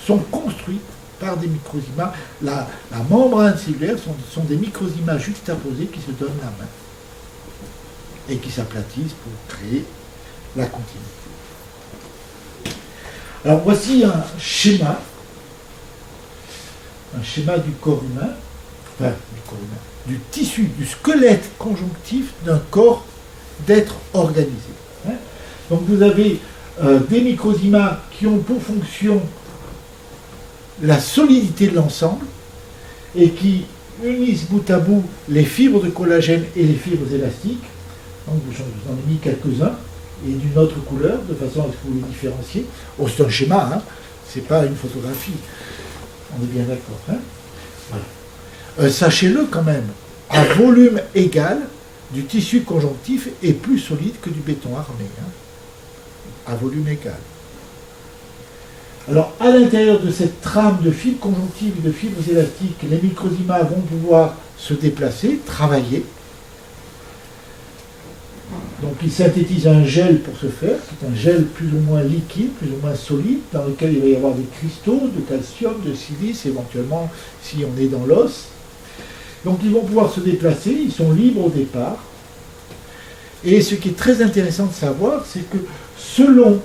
sont construites par des microzymas. La membrane cellulaire sont des microzymas juxtaposés qui se donnent la main et qui s'aplatissent pour créer la continuité. Alors voici un schéma du corps humain. enfin, du tissu, du squelette conjonctif d'un corps d'être organisé. Hein. Donc vous avez des microzymas qui ont pour fonction la solidité de l'ensemble et qui unissent bout à bout les fibres de collagène et les fibres élastiques. Donc je vous en ai mis quelques-uns et d'une autre couleur de façon à ce que vous les différenciez. Oh, c'est un schéma, hein, c'est pas une photographie. On est bien d'accord. Hein, voilà. Sachez-le quand même, à volume égal, du tissu conjonctif est plus solide que du béton armé. Hein, à volume égal. Alors, à l'intérieur de cette trame de fibres conjonctives et de fibres élastiques, les microzymas vont pouvoir se déplacer, travailler. Donc, ils synthétisent un gel pour ce faire. C'est un gel plus ou moins liquide, plus ou moins solide, dans lequel il va y avoir des cristaux de calcium, de silice, éventuellement, si on est dans l'os. Donc, ils vont pouvoir se déplacer, ils sont libres au départ. Et ce qui est très intéressant de savoir, c'est que selon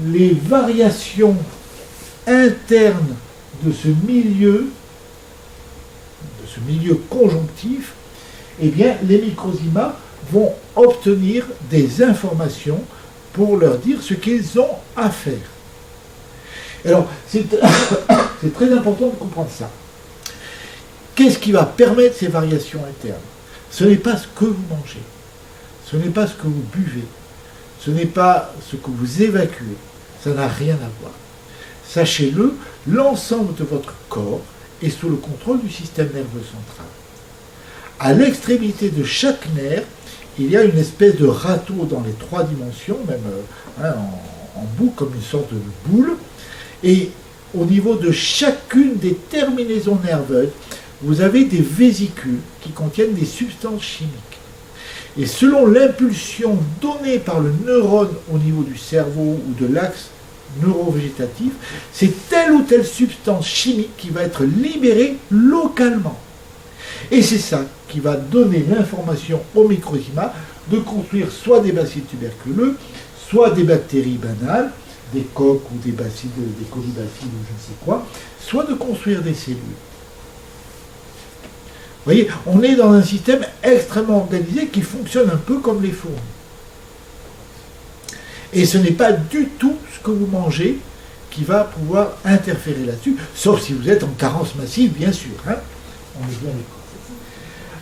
les variations internes de ce milieu conjonctif, eh bien, les microzymas vont obtenir des informations pour leur dire ce qu'ils ont à faire. Alors, c'est très important de comprendre ça. Qu'est-ce qui va permettre ces variations internes? Ce n'est pas ce que vous mangez, ce n'est pas ce que vous buvez, ce n'est pas ce que vous évacuez, ça n'a rien à voir. Sachez-le, l'ensemble de votre corps est sous le contrôle du système nerveux central. À l'extrémité de chaque nerf, il y a une espèce de râteau dans les 3 dimensions, même en bout, comme une sorte de boule. Et au niveau de chacune des terminaisons nerveuses, vous avez des vésicules qui contiennent des substances chimiques. Et selon l'impulsion donnée par le neurone au niveau du cerveau ou de l'axe neurovégétatif, c'est telle ou telle substance chimique qui va être libérée localement. Et c'est ça qui va donner l'information au microzymas de construire soit des bacilles tuberculeux, soit des bactéries banales, des coques ou des bacilles, des colibacilles ou je ne sais quoi, soit de construire des cellules. Vous voyez, on est dans un système extrêmement organisé qui fonctionne un peu comme les fourmis. Et ce n'est pas du tout ce que vous mangez qui va pouvoir interférer là-dessus, sauf si vous êtes en carence massive, bien sûr. Hein, on est bien d'accord.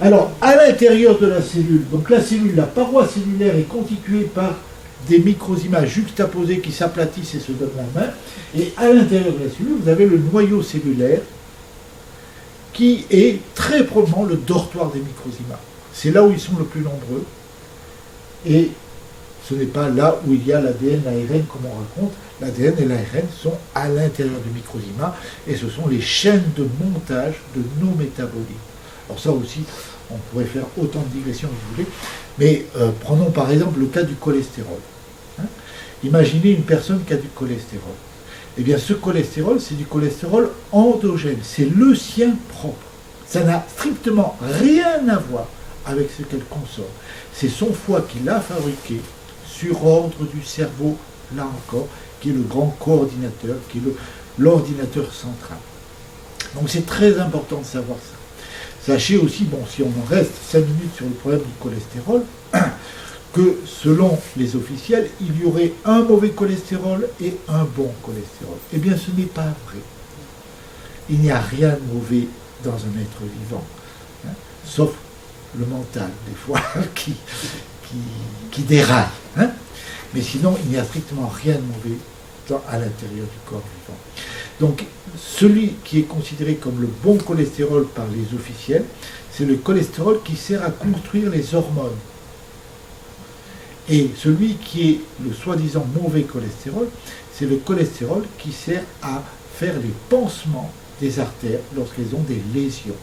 Alors, à l'intérieur de la cellule, donc la cellule, la paroi cellulaire est constituée par des microzymas juxtaposés qui s'aplatissent et se donnent la main. Et à l'intérieur de la cellule, vous avez le noyau cellulaire qui est très probablement le dortoir des microzymas. C'est là où ils sont le plus nombreux. Et ce n'est pas là où il y a l'ADN, l'ARN comme on raconte. L'ADN et l'ARN sont à l'intérieur du microzymas et ce sont les chaînes de montage de nos métabolites. Alors ça aussi, on pourrait faire autant de digressions que vous voulez, mais prenons par exemple le cas du cholestérol. Hein, imaginez une personne qui a du cholestérol. Eh bien ce cholestérol, c'est du cholestérol endogène, c'est le sien propre. Ça n'a strictement rien à voir avec ce qu'elle consomme. C'est son foie qui l'a fabriqué sur ordre du cerveau, là encore, qui est le grand coordinateur, qui est l'ordinateur central. Donc c'est très important de savoir ça. Sachez aussi, bon, si on en reste 5 minutes sur le problème du cholestérol, que selon les officiels, il y aurait un mauvais cholestérol et un bon cholestérol. Eh bien, ce n'est pas vrai. Il n'y a rien de mauvais dans un être vivant, hein, sauf le mental, des fois, qui déraille. Hein. Mais sinon, il n'y a strictement rien de mauvais à l'intérieur du corps vivant. Donc, celui qui est considéré comme le bon cholestérol par les officiels, c'est le cholestérol qui sert à construire les hormones. Et celui qui est le soi-disant mauvais cholestérol, c'est le cholestérol qui sert à faire les pansements des artères lorsqu'elles ont des lésions.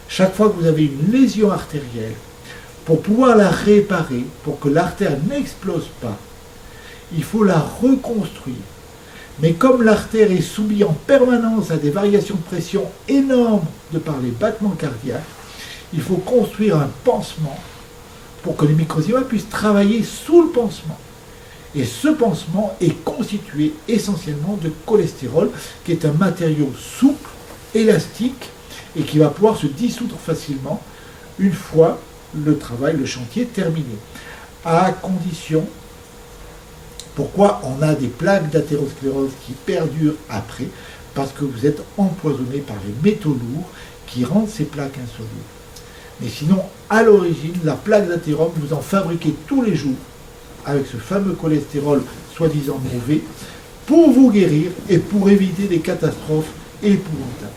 Chaque fois que vous avez une lésion artérielle, pour pouvoir la réparer, pour que l'artère n'explose pas, il faut la reconstruire. Mais comme l'artère est soumise en permanence à des variations de pression énormes de par les battements cardiaques, il faut construire un pansement pour que les microzymas puissent travailler sous le pansement. Et ce pansement est constitué essentiellement de cholestérol, qui est un matériau souple, élastique, et qui va pouvoir se dissoudre facilement une fois le travail, le chantier terminé. À condition, pourquoi on a des plaques d'athérosclérose qui perdurent après? Parce que vous êtes empoisonné par les métaux lourds qui rendent ces plaques insolubles. Mais sinon, à l'origine, la plaque d'athérome, vous en fabriquez tous les jours avec ce fameux cholestérol soi-disant mauvais pour vous guérir et pour éviter des catastrophes épouvantables.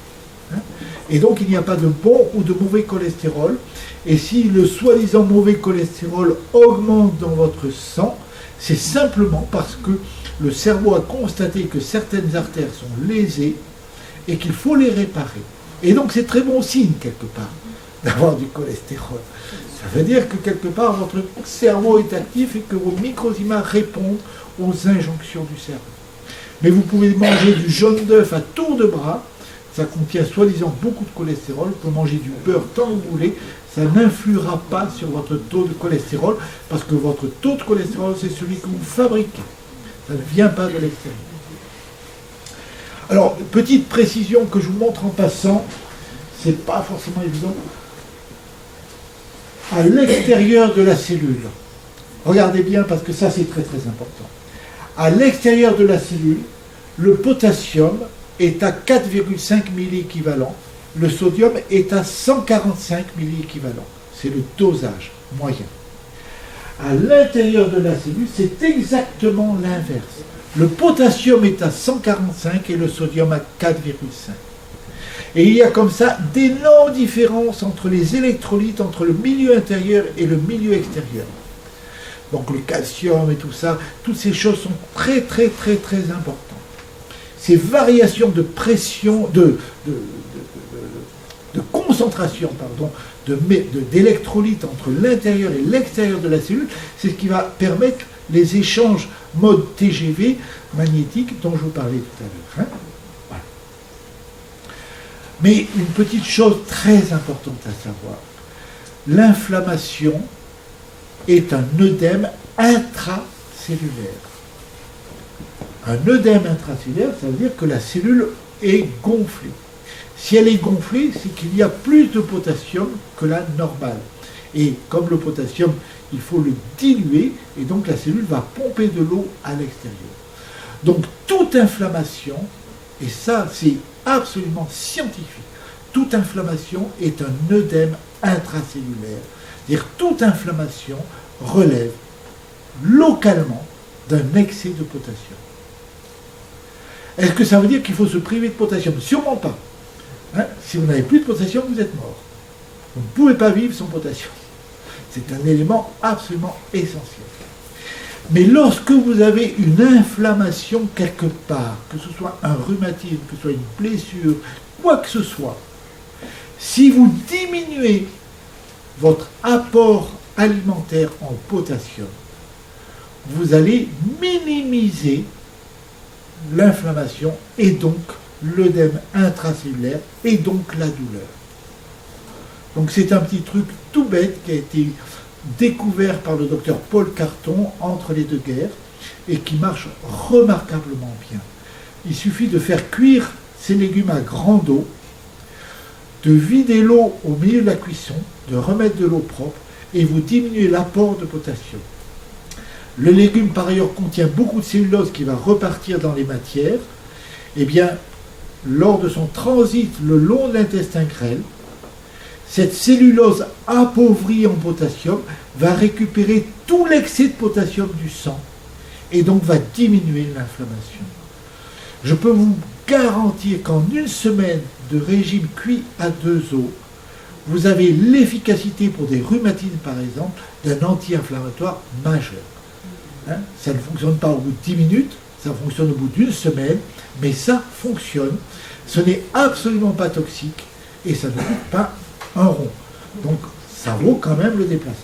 Et donc, il n'y a pas de bon ou de mauvais cholestérol. Et si le soi-disant mauvais cholestérol augmente dans votre sang, c'est simplement parce que le cerveau a constaté que certaines artères sont lésées et qu'il faut les réparer. Et donc c'est très bon signe quelque part d'avoir du cholestérol. Ça veut dire que quelque part votre cerveau est actif et que vos microzymas répondent aux injonctions du cerveau. Mais vous pouvez manger du jaune d'œuf à tour de bras, ça contient soi-disant beaucoup de cholestérol, vous pouvez manger du beurre tant que vous voulez, ça n'influera pas sur votre taux de cholestérol, parce que votre taux de cholestérol, c'est celui que vous fabriquez. Ça ne vient pas de l'extérieur. Alors, petite précision que je vous montre en passant, c'est pas forcément évident. À l'extérieur de la cellule, regardez bien parce que ça c'est très très important. À l'extérieur de la cellule, le potassium est à 4,5 milliequivalents, le sodium est à 145 milliequivalents. C'est le dosage moyen. À l'intérieur de la cellule, c'est exactement l'inverse. Le potassium est à 145 et le sodium à 4,5. Et il y a comme ça d'énormes différences entre les électrolytes, entre le milieu intérieur et le milieu extérieur. Donc le calcium et tout ça, toutes ces choses sont très très très très importantes. Ces variations de pression, de concentration, pardon, d'électrolytes entre l'intérieur et l'extérieur de la cellule, c'est ce qui va permettre les échanges mode TGV magnétique dont je vous parlais tout à l'heure. Voilà. Mais une petite chose très importante à savoir, l'inflammation est un œdème intracellulaire. Un œdème intracellulaire, ça veut dire que la cellule est gonflée. Si elle est gonflée, c'est qu'il y a plus de potassium que la normale. Et comme le potassium, il faut le diluer, et donc la cellule va pomper de l'eau à l'extérieur. Donc toute inflammation, et ça c'est absolument scientifique, toute inflammation est un œdème intracellulaire. C'est-à-dire toute inflammation relève localement d'un excès de potassium. Est-ce que ça veut dire qu'il faut se priver de potassium? Sûrement pas. Si vous n'avez plus de potassium, vous êtes mort. Vous ne pouvez pas vivre sans potassium. C'est un élément absolument essentiel. Mais lorsque vous avez une inflammation quelque part, que ce soit un rhumatisme, que ce soit une blessure, quoi que ce soit, si vous diminuez votre apport alimentaire en potassium, vous allez minimiser l'inflammation et donc l'œdème intracellulaire et donc la douleur. Donc c'est un petit truc tout bête qui a été découvert par le docteur Paul Carton entre les deux guerres et qui marche remarquablement bien. Il suffit de faire cuire ces légumes à grande eau, de vider l'eau au milieu de la cuisson, de remettre de l'eau propre et vous diminuez l'apport de potassium. Le légume par ailleurs contient beaucoup de cellulose qui va repartir dans les matières. Eh bien, lors de son transit le long de l'intestin grêle, cette cellulose appauvrie en potassium va récupérer tout l'excès de potassium du sang et donc va diminuer l'inflammation. Je peux vous garantir qu'en une semaine de régime cuit à 2 eaux, vous avez l'efficacité pour des rhumatismes par exemple d'un anti-inflammatoire majeur. Ça ne fonctionne pas au bout de 10 minutes, ça fonctionne au bout d'une semaine, mais ça fonctionne. Ce n'est absolument pas toxique et ça ne coûte pas un rond. Donc ça vaut quand même le déplacement.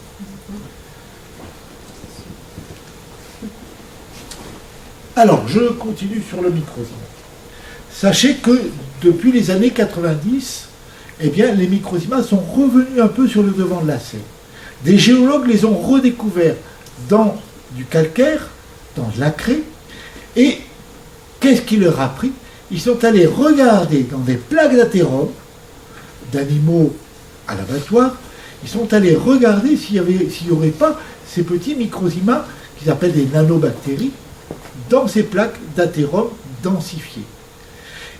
Alors, je continue sur le microzyme. Sachez que depuis les années 90, eh bien, les microzymas sont revenus un peu sur le devant de la scène. Des géologues les ont redécouverts dans du calcaire, dans de la craie, et qu'est-ce qui leur a pris? Ils sont allés regarder dans des plaques d'athérome d'animaux à l'abattoir, ils sont allés regarder s'il n'y aurait pas ces petits microzymas qu'ils appellent des nanobactéries dans ces plaques d'athérome densifiées.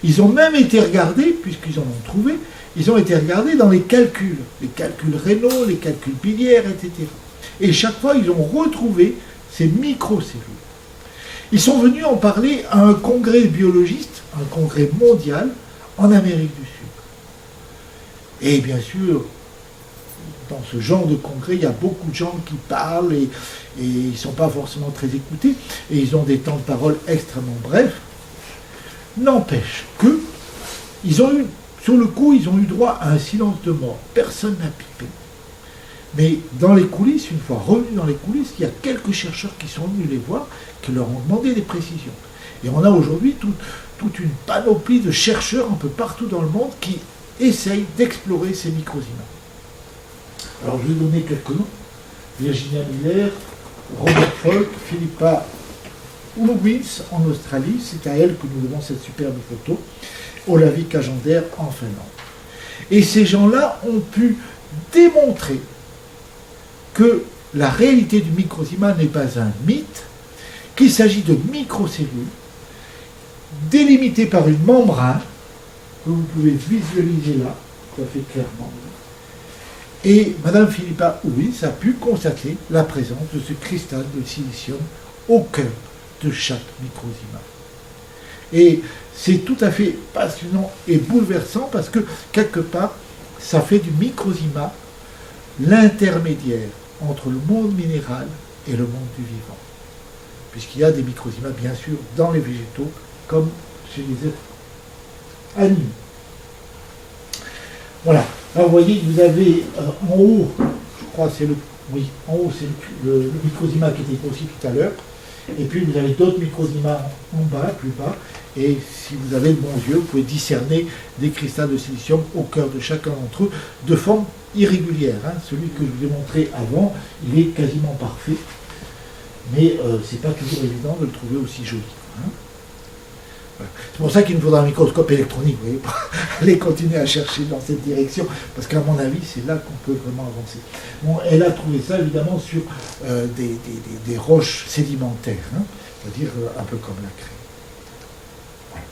Ils ont même été regardés, puisqu'ils en ont trouvé, ils ont été regardés dans les calculs rénaux, les calculs biliaires, etc. Et chaque fois, ils ont retrouvé ces microcellules. Ils sont venus en parler à un congrès de biologistes, un congrès mondial, en Amérique du Sud. Et bien sûr, dans ce genre de congrès, il y a beaucoup de gens qui parlent et ils ne sont pas forcément très écoutés, et ils ont des temps de parole extrêmement brefs. N'empêche que, sur le coup, ils ont eu droit à un silence de mort. Personne n'a pipé. Mais dans les coulisses, une fois revenus dans les coulisses, il y a quelques chercheurs qui sont venus les voir, qui leur ont demandé des précisions. Et on a aujourd'hui toute une panoplie de chercheurs un peu partout dans le monde qui essayent d'explorer ces microzymas. Alors je vais donner quelques noms. Virginia Miller, Robert Falk, Philippa Uluwins en Australie, c'est à elle que nous devons cette superbe photo, Olavi Cajander en Finlande. Et ces gens-là ont pu démontrer que la réalité du microzyma n'est pas un mythe, qu'il s'agit de microcellules délimitées par une membrane que vous pouvez visualiser là, tout à fait clairement. Et Mme Philippa Uluwins a pu constater la présence de ce cristal de silicium au cœur de chaque microzyma. Et c'est tout à fait passionnant et bouleversant parce que, quelque part, ça fait du microzyma l'intermédiaire entre le monde minéral et le monde du vivant. Puisqu'il y a des microzymas, bien sûr, dans les végétaux, comme chez les êtres animaux. Voilà. Là, vous voyez, vous avez en haut, je crois c'est en haut c'est le microzyma qui était aussi tout à l'heure. Et puis vous avez d'autres microzymas en bas, plus bas, et si vous avez de bons yeux, vous pouvez discerner des cristals de silicium au cœur de chacun d'entre eux, de forme irrégulière. Celui que je vous ai montré avant, il est quasiment parfait, mais c'est pas toujours évident de le trouver aussi joli. Voilà. C'est pour ça qu'il nous faudra un microscope électronique, vous voyez, pour aller continuer à chercher dans cette direction, parce qu'à mon avis, c'est là qu'on peut vraiment avancer. Bon, elle a trouvé ça, évidemment, sur des roches sédimentaires, c'est-à-dire un peu comme la craie. Voilà.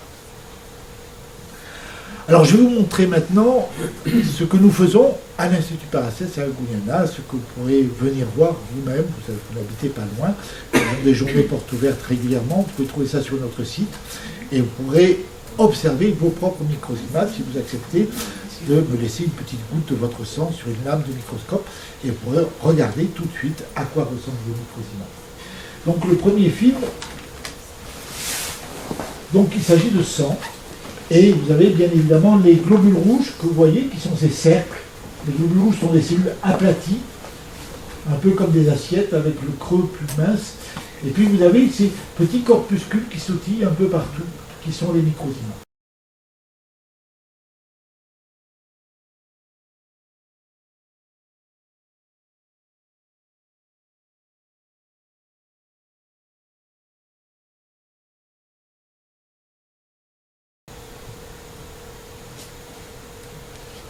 Alors, je vais vous montrer maintenant ce que nous faisons à l'Institut Paracelse à Guyana, ce que vous pourrez venir voir vous-même, vous n'habitez pas loin, nous avons des journées portes ouvertes régulièrement, vous pouvez trouver ça sur notre site, et vous pourrez observer vos propres microzymas si vous acceptez de me laisser une petite goutte de votre sang sur une lame de microscope et vous pourrez regarder tout de suite à quoi ressemblent vos microzymas. Donc le premier film, donc il s'agit de sang et vous avez bien évidemment les globules rouges que vous voyez qui sont ces cercles. Les globules rouges sont des cellules aplaties, un peu comme des assiettes avec le creux plus mince. Et puis vous avez ces petits corpuscules qui sautillent un peu partout, qui sont les microzymas.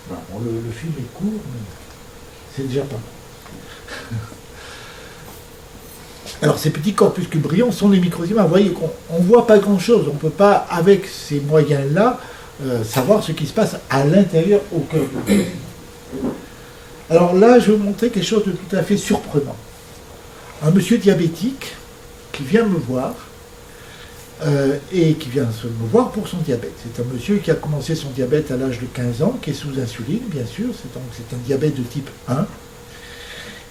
Bon, le film est court, mais c'est déjà pas mal. Alors ces petits corpuscules brillants sont les microzymas. Vous voyez qu'on ne voit pas grand-chose. On ne peut pas, avec ces moyens-là, savoir ce qui se passe à l'intérieur, au cœur de l'organisme. Alors là, je vais vous montrer quelque chose de tout à fait surprenant. Un monsieur diabétique qui vient me voir, et qui vient me voir pour son diabète. C'est un monsieur qui a commencé son diabète à l'âge de 15 ans, qui est sous insuline, bien sûr, c'est un diabète de type 1.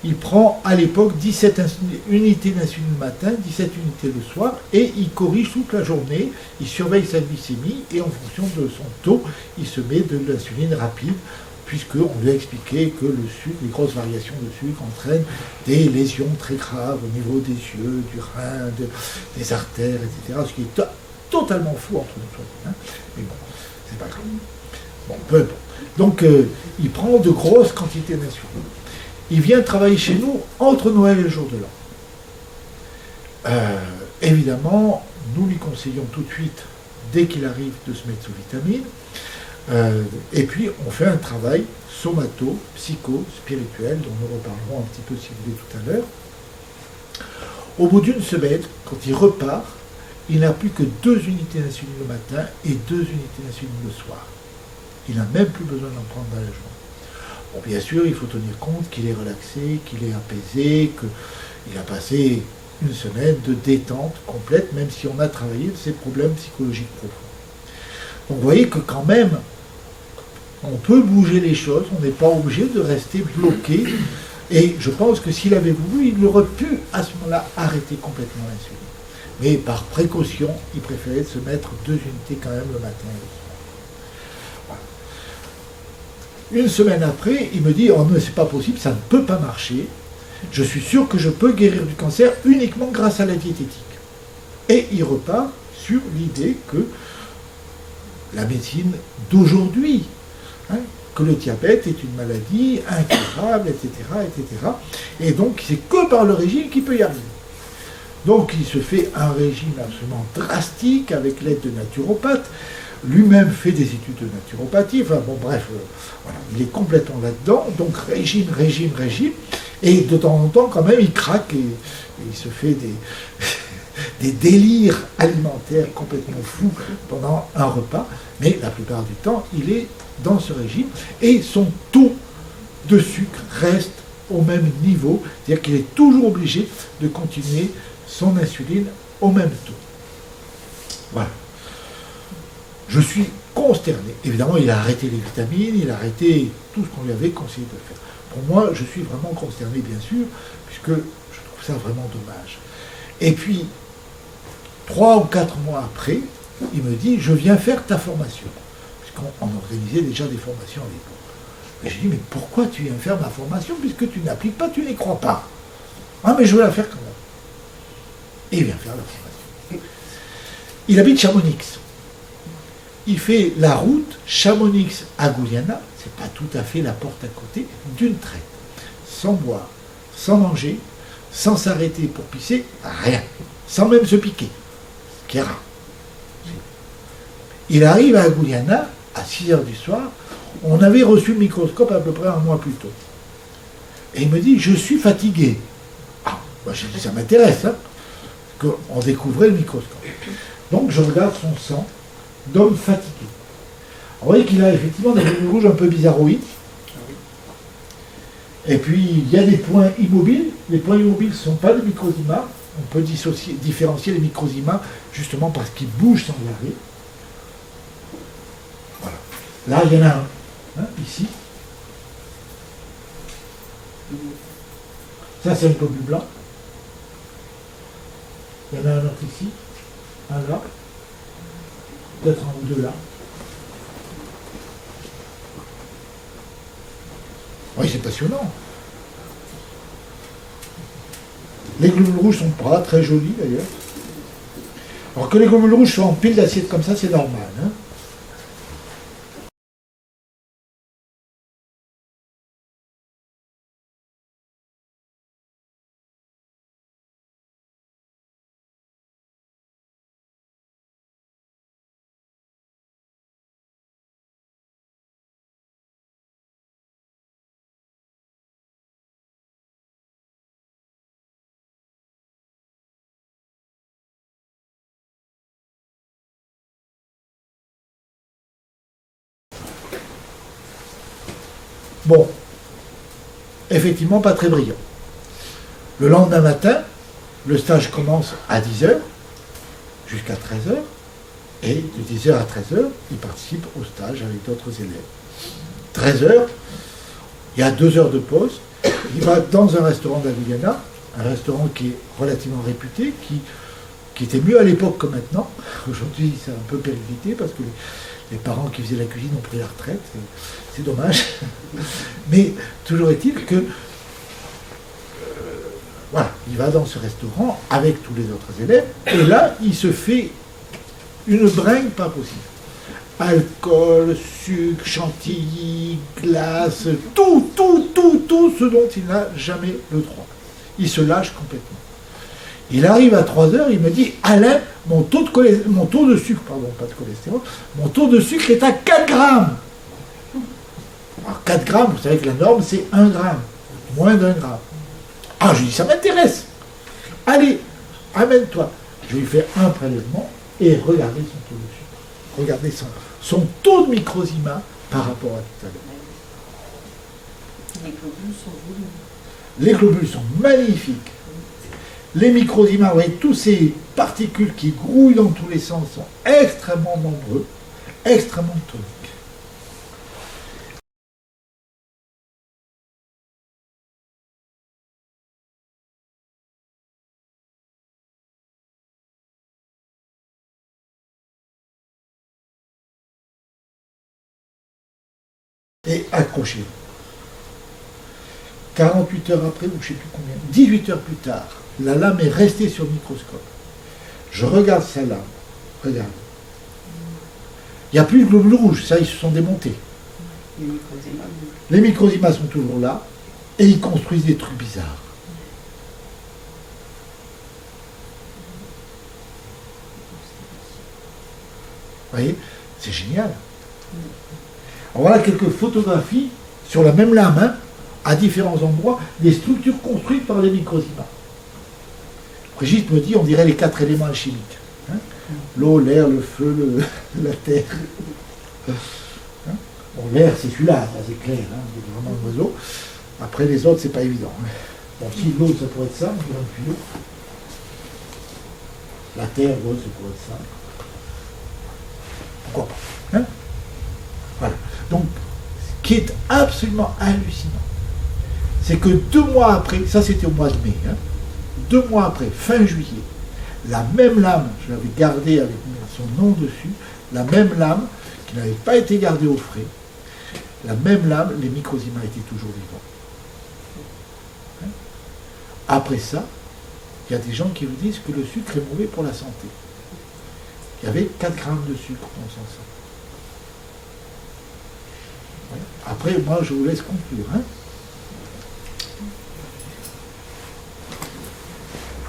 Il prend à l'époque 17 unités d'insuline le matin, 17 unités le soir, et il corrige toute la journée, il surveille sa glycémie, et en fonction de son taux, il se met de l'insuline rapide, puisqu'on lui a expliqué que le sucre, les grosses variations de sucre entraînent des lésions très graves au niveau des yeux, du rein, des artères, etc. Ce qui est totalement fou entre nous. Mais bon, c'est pas grave. Bon, peu importe. Donc, il prend de grosses quantités d'insuline. Il vient travailler chez nous entre Noël et le jour de l'an. Évidemment, nous lui conseillons tout de suite, dès qu'il arrive, de se mettre sous vitamine. Et puis on fait un travail somato, psycho, spirituel, dont nous reparlerons un petit peu si vous voulez tout à l'heure. Au bout d'une semaine, quand il repart, il n'a plus que 2 unités d'insuline le matin et 2 unités d'insuline le soir. Il n'a même plus besoin d'en prendre dans la journée. Bon, bien sûr, il faut tenir compte qu'il est relaxé, qu'il est apaisé, qu'il a passé une semaine de détente complète, même si on a travaillé ses problèmes psychologiques profonds. Donc vous voyez que quand même, on peut bouger les choses, on n'est pas obligé de rester bloqué. Et je pense que s'il avait voulu, il aurait pu à ce moment-là arrêter complètement l'insuline. Mais par précaution, il préférait se mettre 2 unités quand même le matin et le soir. Voilà. Une semaine après, il me dit « Oh non, c'est pas possible, ça ne peut pas marcher. Je suis sûr que je peux guérir du cancer uniquement grâce à la diététique. » Et il repart sur l'idée que la médecine d'aujourd'hui, que le diabète est une maladie incurable, etc., etc. Et donc, c'est que par le régime qu'il peut y arriver. Donc, il se fait un régime absolument drastique avec l'aide de naturopathes. Lui-même fait des études de naturopathie. Enfin, bon, bref, voilà, il est complètement là-dedans. Donc, régime. Et de temps en temps, quand même, il craque et il se fait des délires alimentaires complètement fous pendant un repas. Mais la plupart du temps, il est dans ce régime, et son taux de sucre reste au même niveau, c'est-à-dire qu'il est toujours obligé de continuer son insuline au même taux. Voilà. Je suis consterné. Évidemment, il a arrêté les vitamines, il a arrêté tout ce qu'on lui avait conseillé de faire. Pour moi, je suis vraiment consterné, bien sûr, puisque je trouve ça vraiment dommage. Et puis, 3 ou 4 mois après, il me dit, je viens faire ta formation. On organisait déjà des formations à l'époque. Et j'ai dit, mais pourquoi tu viens faire ma formation puisque tu n'appliques pas, tu n'y crois pas? Ah, mais je veux la faire quand même. Et il vient faire la formation. Il habite Chamonix. Il fait la route Chamonix à Gouliana, c'est pas tout à fait la porte à côté, d'une traite. Sans boire, sans manger, sans s'arrêter pour pisser, rien. Sans même se piquer, ce qui est rare. Il arrive à Gouliana, à 6h du soir, on avait reçu le microscope à peu près un mois plus tôt. Et il me dit, je suis fatigué. Ah, moi j'ai dit, ça m'intéresse, qu'on découvrait le microscope. Donc je regarde son sang d'homme fatigué. Alors, vous voyez qu'il a effectivement des globules rouges un peu bizarroïdes. Et puis il y a des points immobiles. Les points immobiles ne sont pas des microzymas. On peut différencier les microzymas justement parce qu'ils bougent sans arrêt. Là, il y en a un, ici. Ça, c'est un globule blanc. Il y en a un autre ici, un là, peut-être un ou deux là. Oui, c'est passionnant. Les globules rouges sont pas très jolis, d'ailleurs. Alors que les globules rouges soient en pile d'assiettes comme ça, c'est normal. Bon, effectivement pas très brillant. Le lendemain matin, le stage commence à 10h jusqu'à 13h, et de 10h à 13h, il participe au stage avec d'autres élèves. 13h, il y a 2 heures de pause, il va dans un restaurant d'Avigliana, un restaurant qui est relativement réputé, qui était mieux à l'époque que maintenant. Aujourd'hui, c'est un peu périclité parce que les parents qui faisaient la cuisine ont pris la retraite, c'est dommage. Mais toujours est-il que voilà, il va dans ce restaurant avec tous les autres élèves, et là, il se fait une bringue pas possible. Alcool, sucre, chantilly, glace, tout ce dont il n'a jamais le droit. Il se lâche complètement. Il arrive à 3 heures, il me dit, Alain, mon taux de sucre, pardon, pas de cholestérol, mon taux de sucre est à 4 grammes. Alors 4 grammes, vous savez que la norme c'est 1 gramme, moins d'1 gramme. Ah, je lui dis, ça m'intéresse. Allez, amène-toi. Je lui fais un prélèvement et regardez son taux de sucre. Regardez son taux de microsima par rapport à tout à l'heure. Les globules sont volumineux. Les globules sont magnifiques. Les microzymas, vous voyez, tous ces particules qui grouillent dans tous les sens sont extrêmement nombreux, extrêmement toniques. Et accrochez-vous. 48 heures après, ou je ne sais plus combien, 18 heures plus tard, la lame est restée sur le microscope. Je regarde sa lame. Regarde. Il n'y a plus de globules rouges, ça, ils se sont démontés. Les microzymas sont toujours là, et ils construisent des trucs bizarres. Vous voyez, c'est génial. Alors voilà quelques photographies sur la même lame, hein, à différents endroits, des structures construites par les microzymas. Brigitte me dit, on dirait les 4 éléments alchimiques. Hein, l'eau, l'air, le feu, la terre. Hein, bon, l'air, c'est celui-là, là, c'est clair, hein, c'est vraiment un oiseau. Après, les autres, c'est pas évident. Hein. Bon, si l'eau, ça pourrait être ça, on dirait un tuyau. La terre, ouais, ça pourrait être ça. Pourquoi pas, hein. Voilà. Donc, ce qui est absolument hallucinant, c'est que 2 mois après, ça c'était au mois de mai, hein, 2 mois après, fin juillet, la même lame, je l'avais gardée avec son nom dessus, la même lame qui n'avait pas été gardée au frais, la même lame, les microzymas étaient toujours vivants. Hein. Après ça, il y a des gens qui vous disent que le sucre est mauvais pour la santé. Il y avait 4 grammes de sucre dans son sang. Ouais. Après, moi, je vous laisse conclure. Hein.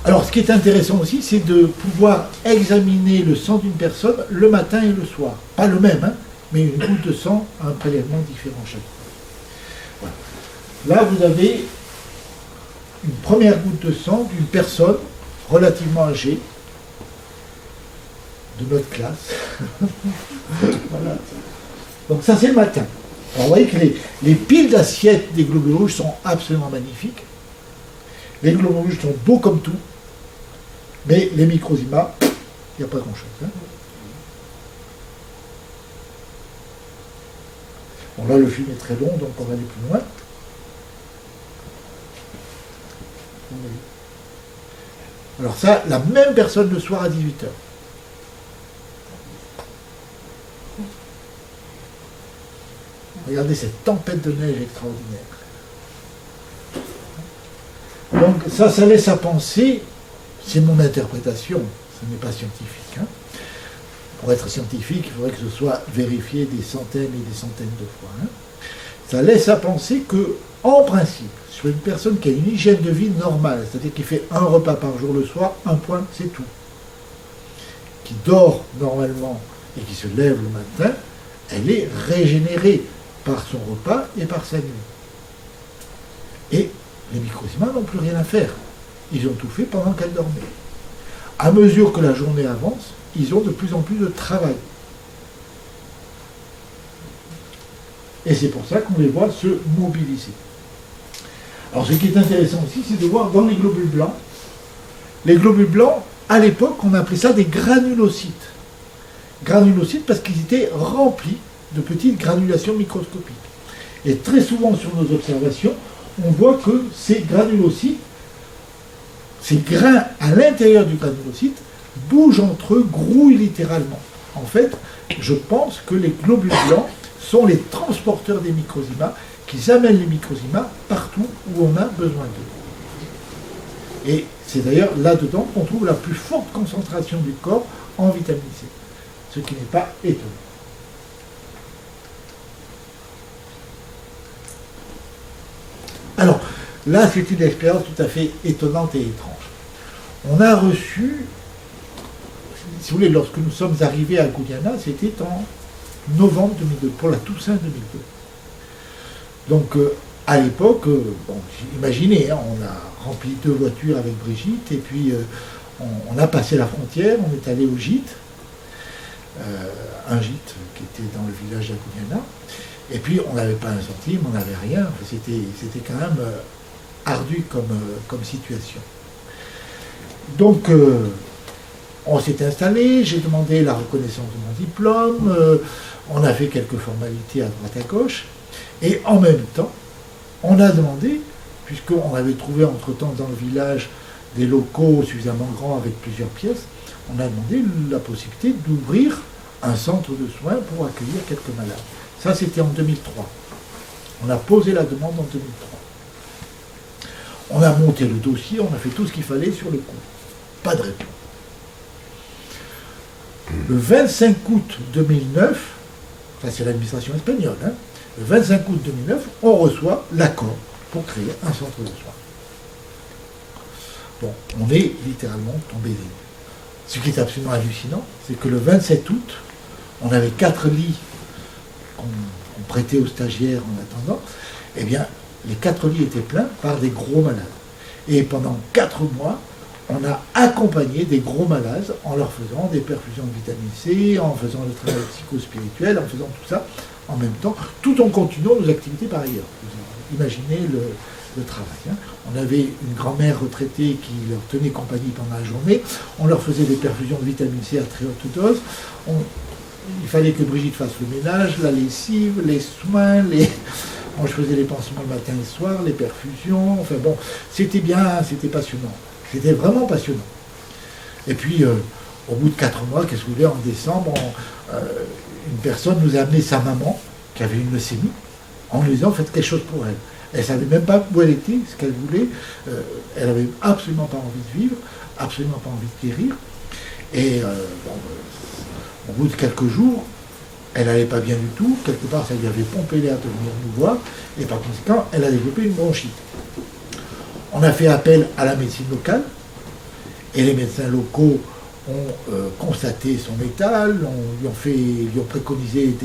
Alors, ce qui est intéressant aussi, c'est de pouvoir examiner le sang d'une personne le matin et le soir. Pas le même, hein, mais une goutte de sang, un prélèvement différent chaque fois. Voilà. Là, vous avez une première goutte de sang d'une personne relativement âgée, de notre classe. Voilà. Donc ça, c'est le matin. Alors, vous voyez que les piles d'assiettes des globules rouges sont absolument magnifiques. Les globules rouges sont beaux comme tout, mais les microzymas, il n'y a pas grand-chose. Hein. Bon, là, le film est très long, donc on va aller plus loin. Alors ça, la même personne le soir à 18h. Regardez cette tempête de neige extraordinaire. Donc ça laisse à penser, c'est mon interprétation, ce n'est pas scientifique. Hein. Pour être scientifique, il faudrait que ce soit vérifié des centaines et des centaines de fois. Hein. Ça laisse à penser que, en principe, sur une personne qui a une hygiène de vie normale, c'est-à-dire qui fait un repas par jour le soir, un point, c'est tout, qui dort normalement et qui se lève le matin, elle est régénérée par son repas et par sa nuit. Et les microzymas n'ont plus rien à faire. Ils ont tout fait pendant qu'elle dormait. À mesure que la journée avance, ils ont de plus en plus de travail. Et c'est pour ça qu'on les voit se mobiliser. Alors ce qui est intéressant aussi, c'est de voir dans les globules blancs, à l'époque, on appelait ça des granulocytes. Granulocytes parce qu'ils étaient remplis de petites granulations microscopiques. Et très souvent sur nos observations, on voit que ces granulocytes, ces grains à l'intérieur du granulocyte, bougent entre eux, grouillent littéralement. En fait, je pense que les globules blancs sont les transporteurs des microzymas, qui amènent les microzymas partout où on a besoin d'eux. Et c'est d'ailleurs là-dedans qu'on trouve la plus forte concentration du corps en vitamine C, ce qui n'est pas étonnant. Alors, là, c'est une expérience tout à fait étonnante et étrange. On a reçu, si vous voulez, lorsque nous sommes arrivés à Guyana, c'était en novembre 2002, pour la Toussaint 2002. Donc, à l'époque, bon, imaginez, hein, on a rempli 2 voitures avec Brigitte, et puis on a passé la frontière, on est allé au gîte, un gîte qui était dans le village d'Aguyana, et puis on n'avait pas un centime, on n'avait rien, enfin, c'était quand même ardu comme situation. Donc, on s'est installé, j'ai demandé la reconnaissance de mon diplôme, on a fait quelques formalités à droite à gauche, et en même temps, on a demandé, puisqu'on avait trouvé entre-temps dans le village des locaux suffisamment grands avec plusieurs pièces, on a demandé la possibilité d'ouvrir un centre de soins pour accueillir quelques malades. Ça, c'était en 2003. On a posé la demande en 2003. On a monté le dossier, on a fait tout ce qu'il fallait sur le coup. Pas de réponse. Le 25 août 2009, ça c'est l'administration espagnole, hein, le 25 août 2009, on reçoit l'accord pour créer un centre de soins. Bon, on est littéralement tombé des nues. Ce qui est absolument hallucinant, c'est que le 27 août, on avait 4 lits qu'on prêtait aux stagiaires en attendant. Eh bien, les 4 lits étaient pleins par des gros malades. Et pendant 4 mois, on a accompagné des gros malades en leur faisant des perfusions de vitamine C, en faisant le travail psychospirituel, en faisant tout ça en même temps, tout en continuant nos activités par ailleurs. Vous imaginez le travail. Hein. On avait une grand-mère retraitée qui leur tenait compagnie pendant la journée, on leur faisait des perfusions de vitamine C à très haute dose, il fallait que Brigitte fasse le ménage, la lessive, les soins, moi je faisais les pansements le matin et le soir, les perfusions, enfin bon, c'était bien, c'était passionnant. C'était vraiment passionnant. Et puis, au bout de 4 mois, qu'est-ce que vous voulez, en décembre, une personne nous a amené sa maman, qui avait une leucémie, en lui disant, faites quelque chose pour elle. Elle ne savait même pas où elle était, ce qu'elle voulait. Elle n'avait absolument pas envie de vivre, absolument pas envie de guérir. Et au bout de quelques jours, elle n'allait pas bien du tout. Quelque part, ça lui avait pompé l'air de venir nous voir. Et par conséquent, elle a développé une bronchite. On a fait appel à la médecine locale. Et les médecins locaux ont constaté son état, lui ont préconisé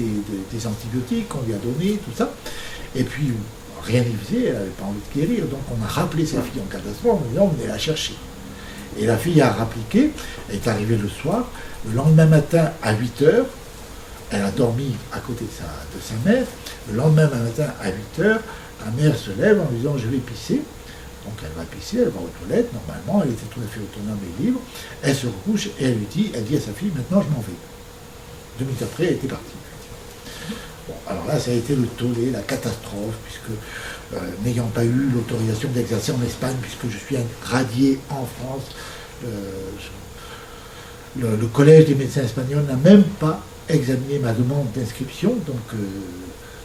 des antibiotiques, on lui a donné, tout ça. Et puis, rien n'y faisait, elle n'avait pas envie de guérir. Donc on a rappelé sa fille en catastrophe en disant, venez la chercher. Et la fille a rappliqué, elle est arrivée le soir. Le lendemain matin, à 8h, elle a dormi à côté de sa mère. Le lendemain matin, à 8h, la mère se lève en lui disant, je vais pisser. Donc elle va pisser, elle va aux toilettes, normalement, elle était tout à fait autonome et libre. Elle se recouche et elle dit à sa fille, maintenant je m'en vais. 2 minutes après, elle était partie. Bon, alors là, ça a été le tollé, la catastrophe, puisque n'ayant pas eu l'autorisation d'exercer en Espagne, puisque je suis radié en France, le collège des médecins espagnols n'a même pas examiné ma demande d'inscription, donc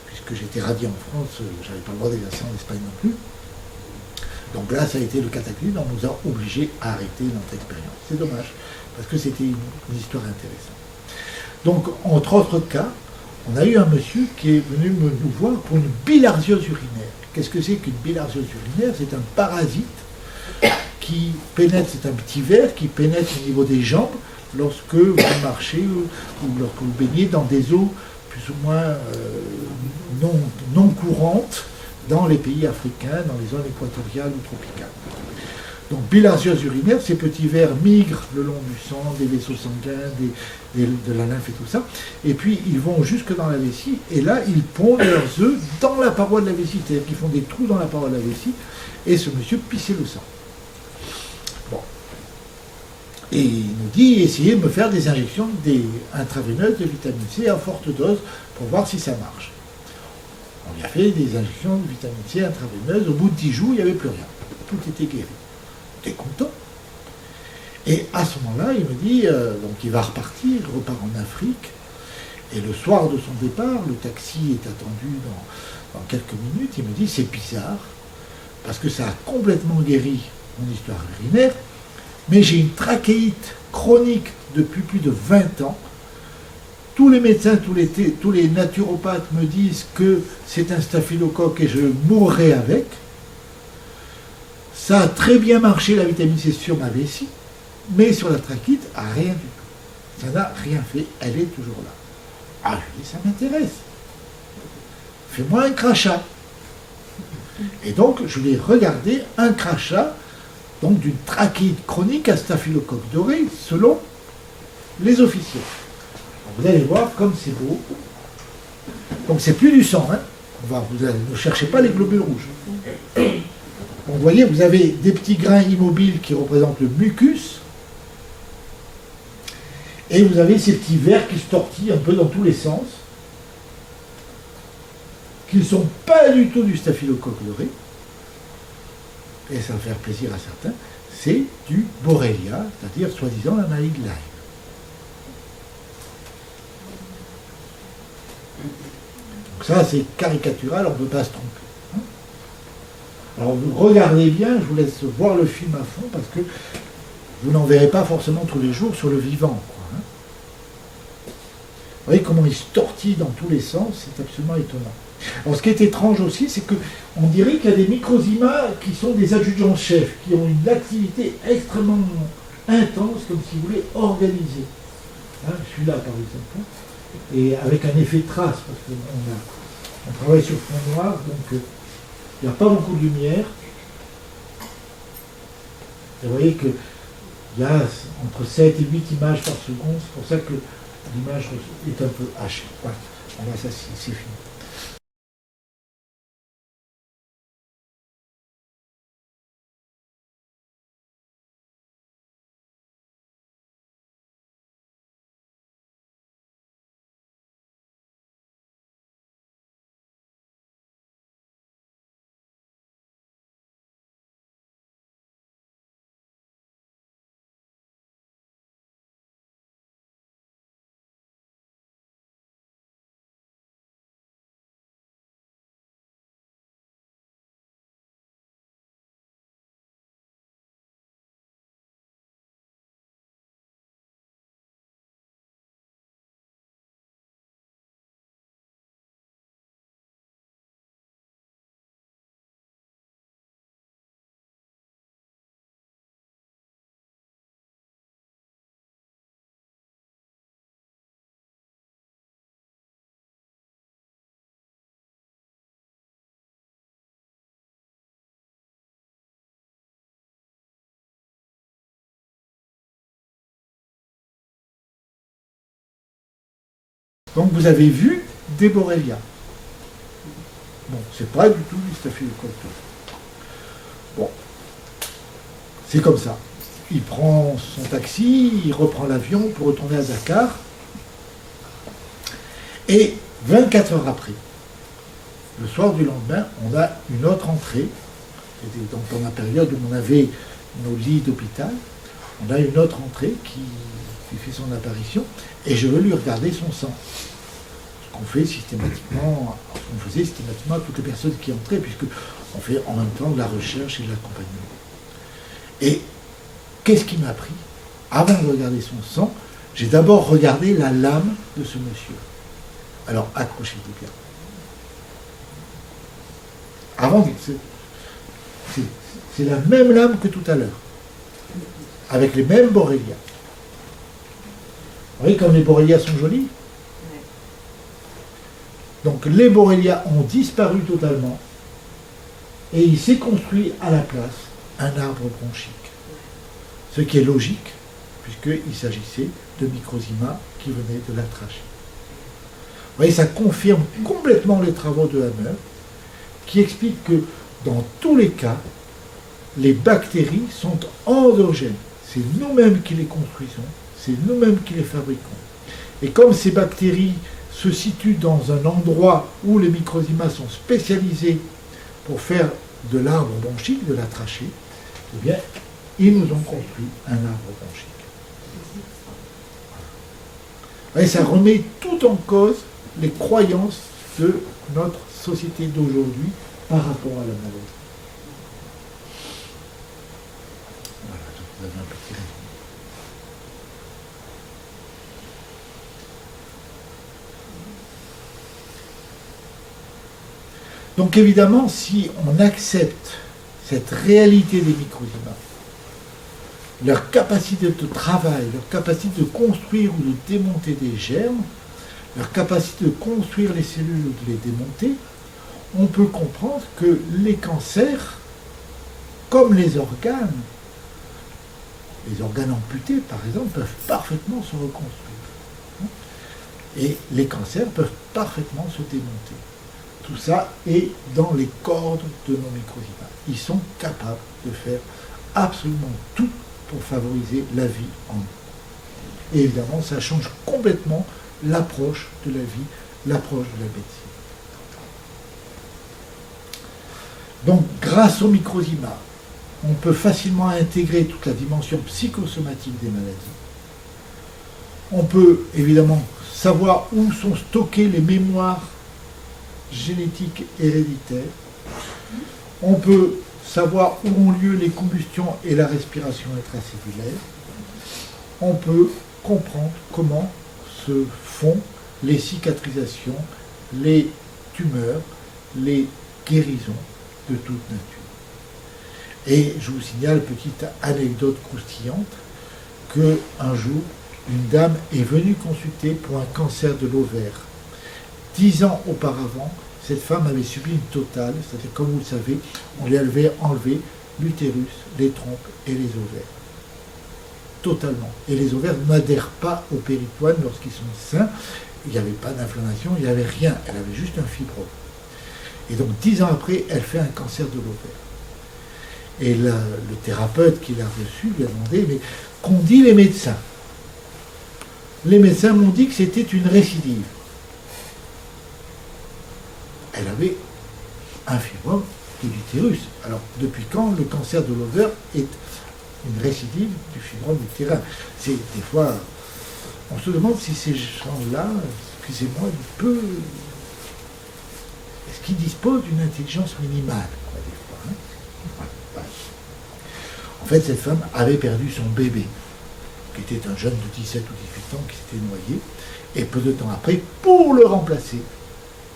puisque j'étais radié en France, je n'avais pas le droit d'exercer en Espagne non plus. Donc là, ça a été le cataclysme, on nous a obligés à arrêter notre expérience. C'est dommage, parce que c'était une histoire intéressante. Donc, entre autres cas, on a eu un monsieur qui est venu nous voir pour une bilharziose urinaire. Qu'est-ce que c'est qu'une bilharziose urinaire? C'est un parasite qui pénètre, c'est un petit ver qui pénètre au niveau des jambes lorsque vous marchez ou lorsque vous baignez dans des eaux plus ou moins non courantes dans les pays africains, dans les zones équatoriales ou tropicales. Donc, bilharziose urinaire, ces petits vers migrent le long du sang, des vaisseaux sanguins, de la lymphe et tout ça, et puis ils vont jusque dans la vessie, et là, ils pondent leurs œufs dans la paroi de la vessie, c'est-à-dire qu'ils font des trous dans la paroi de la vessie, et ce monsieur pissait le sang. Bon. Et il nous dit, essayez de me faire des injections intraveineuses de vitamine C à forte dose pour voir si ça marche. On lui a fait des injections de vitamine C intraveineuse. Au bout de 10 jours, il n'y avait plus rien. Tout était guéri. On était content. Et à ce moment-là, il me dit, donc il va repartir, il repart en Afrique. Et le soir de son départ, le taxi est attendu dans quelques minutes. Il me dit, c'est bizarre, parce que ça a complètement guéri mon histoire urinaire, mais j'ai une trachéite chronique depuis plus de 20 ans. Tous les médecins, tous les naturopathes me disent que c'est un staphylocoque et je mourrai avec. Ça a très bien marché, la vitamine C, sur ma vessie. mais sur la trachite, rien du tout. Ça n'a rien fait, elle est toujours là. Ah, je dis, ça m'intéresse. Fais-moi un crachat. Et donc, je vais regarder un crachat donc d'une trachéite chronique à staphylocoque doré, selon les officiers. Donc, vous allez voir comme c'est beau. Donc, c'est plus du sang, hein. Ne cherchez pas les globules rouges. Donc, vous voyez, vous avez des petits grains immobiles qui représentent le mucus. Et vous avez ces petits vers qui se tortillent un peu dans tous les sens, qui ne sont pas du tout du staphylocoque doré, et ça va faire plaisir à certains, c'est du Borrelia, c'est-à-dire soi-disant la maladie de Lyme. Donc ça, c'est caricatural, on ne peut pas se tromper. Hein. Alors vous regardez bien, je vous laisse voir le film à fond, parce que vous n'en verrez pas forcément tous les jours sur le vivant, quoi, hein. Vous voyez comment il se tortille dans tous les sens, c'est absolument étonnant. Alors ce qui est étrange aussi, c'est qu'on dirait qu'il y a des microzymas qui sont des adjudants-chefs, qui ont une activité extrêmement intense, comme si vous voulez, organisée. Hein, celui-là par exemple, et avec un effet trace, parce qu'on travaille sur fond noir, donc il n'y a pas beaucoup de lumière. Et vous voyez qu'il y a entre 7 et 8 images par seconde, c'est pour ça que l'image est un peu hachée. Voilà, bon, ça c'est fini. Donc vous avez vu des Borrelia. Bon, c'est pas du tout du staphylocoque doré. Bon, c'est comme ça. Il prend son taxi, il reprend l'avion pour retourner à Dakar. Et 24 heures après, le soir du lendemain, on a une autre entrée. C'était donc dans la période où on avait nos lits d'hôpital. On a une autre entrée qui fait son apparition, et je veux lui regarder son sang. Ce qu'on fait systématiquement, ce qu'on faisait systématiquement à toutes les personnes qui entraient, puisque on fait en même temps de la recherche et de l'accompagnement. Et qu'est-ce qui m'a pris? Avant de regarder son sang, j'ai d'abord regardé la lame de ce monsieur. Alors accrochez-vous bien. Avant, c'est la même lame que tout à l'heure, avec les mêmes Borrelia. Vous voyez comme les Borrelia sont jolis? Donc les Borrelia ont disparu totalement et il s'est construit à la place un arbre bronchique. Ce qui est logique, puisqu'il s'agissait de microzymas qui venaient de la trachée. Vous voyez, ça confirme complètement les travaux de Hammer, qui expliquent que dans tous les cas, les bactéries sont endogènes. C'est nous-mêmes qui les construisons, c'est nous-mêmes qui les fabriquons. Et comme ces bactéries se situent dans un endroit où les microzymas sont spécialisés pour faire de l'arbre bronchique, de la trachée, eh bien, ils nous ont construit un arbre bronchique. Et ça remet tout en cause les croyances de notre société d'aujourd'hui par rapport à la maladie. Voilà, je vous avais un petit résumé. Donc évidemment, si on accepte cette réalité des microzymas, leur capacité de travail, leur capacité de construire ou de démonter des germes, leur capacité de construire les cellules ou de les démonter, on peut comprendre que les cancers, comme les organes amputés par exemple, peuvent parfaitement se reconstruire. Et les cancers peuvent parfaitement se démonter. Tout ça est dans les cordes de nos microzymas. Ils sont capables de faire absolument tout pour favoriser la vie en nous. Et évidemment, ça change complètement l'approche de la vie, l'approche de la médecine. Donc, grâce aux microzymas, on peut facilement intégrer toute la dimension psychosomatique des maladies. On peut évidemment savoir où sont stockées les mémoires génétiques héréditaires. On peut savoir où ont lieu les combustions et la respiration intracellulaire. On peut comprendre comment se font les cicatrisations, les tumeurs, les guérisons de toute nature. Et je vous signale, petite anecdote croustillante, qu'un jour, une dame est venue consulter pour un cancer de l'ovaire. 10 ans auparavant, cette femme avait subi une totale, c'est-à-dire, comme vous le savez, on lui avait enlevé l'utérus, les trompes et les ovaires. Totalement. Et les ovaires n'adhèrent pas au péritoine lorsqu'ils sont sains. Il n'y avait pas d'inflammation, il n'y avait rien. Elle avait juste un fibrome. Et donc, 10 ans après, elle fait un cancer de l'ovaire. Et le thérapeute qui l'a reçu lui a demandé, mais qu'ont dit les médecins? Les médecins m'ont dit que c'était une récidive. Elle avait un fibrome de l'utérus. Alors, depuis quand le cancer de l'ovaire est une récidive du fibrome utérin? C'est des fois, on se demande si ces gens-là, excusez-moi, est-ce qu'ils disposent d'une intelligence minimale, quoi, des fois, hein? En fait, cette femme avait perdu son bébé, qui était un jeune de 17 ou 18 ans qui s'était noyé, et peu de temps après, pour le remplacer,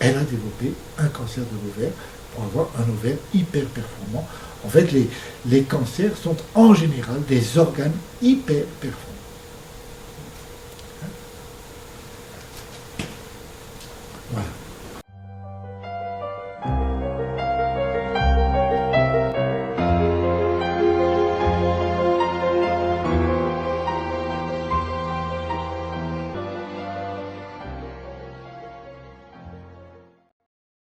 elle a développé un cancer de l'ovaire pour avoir un ovaire hyper performant. En fait, les cancers sont en général des organes hyper performants.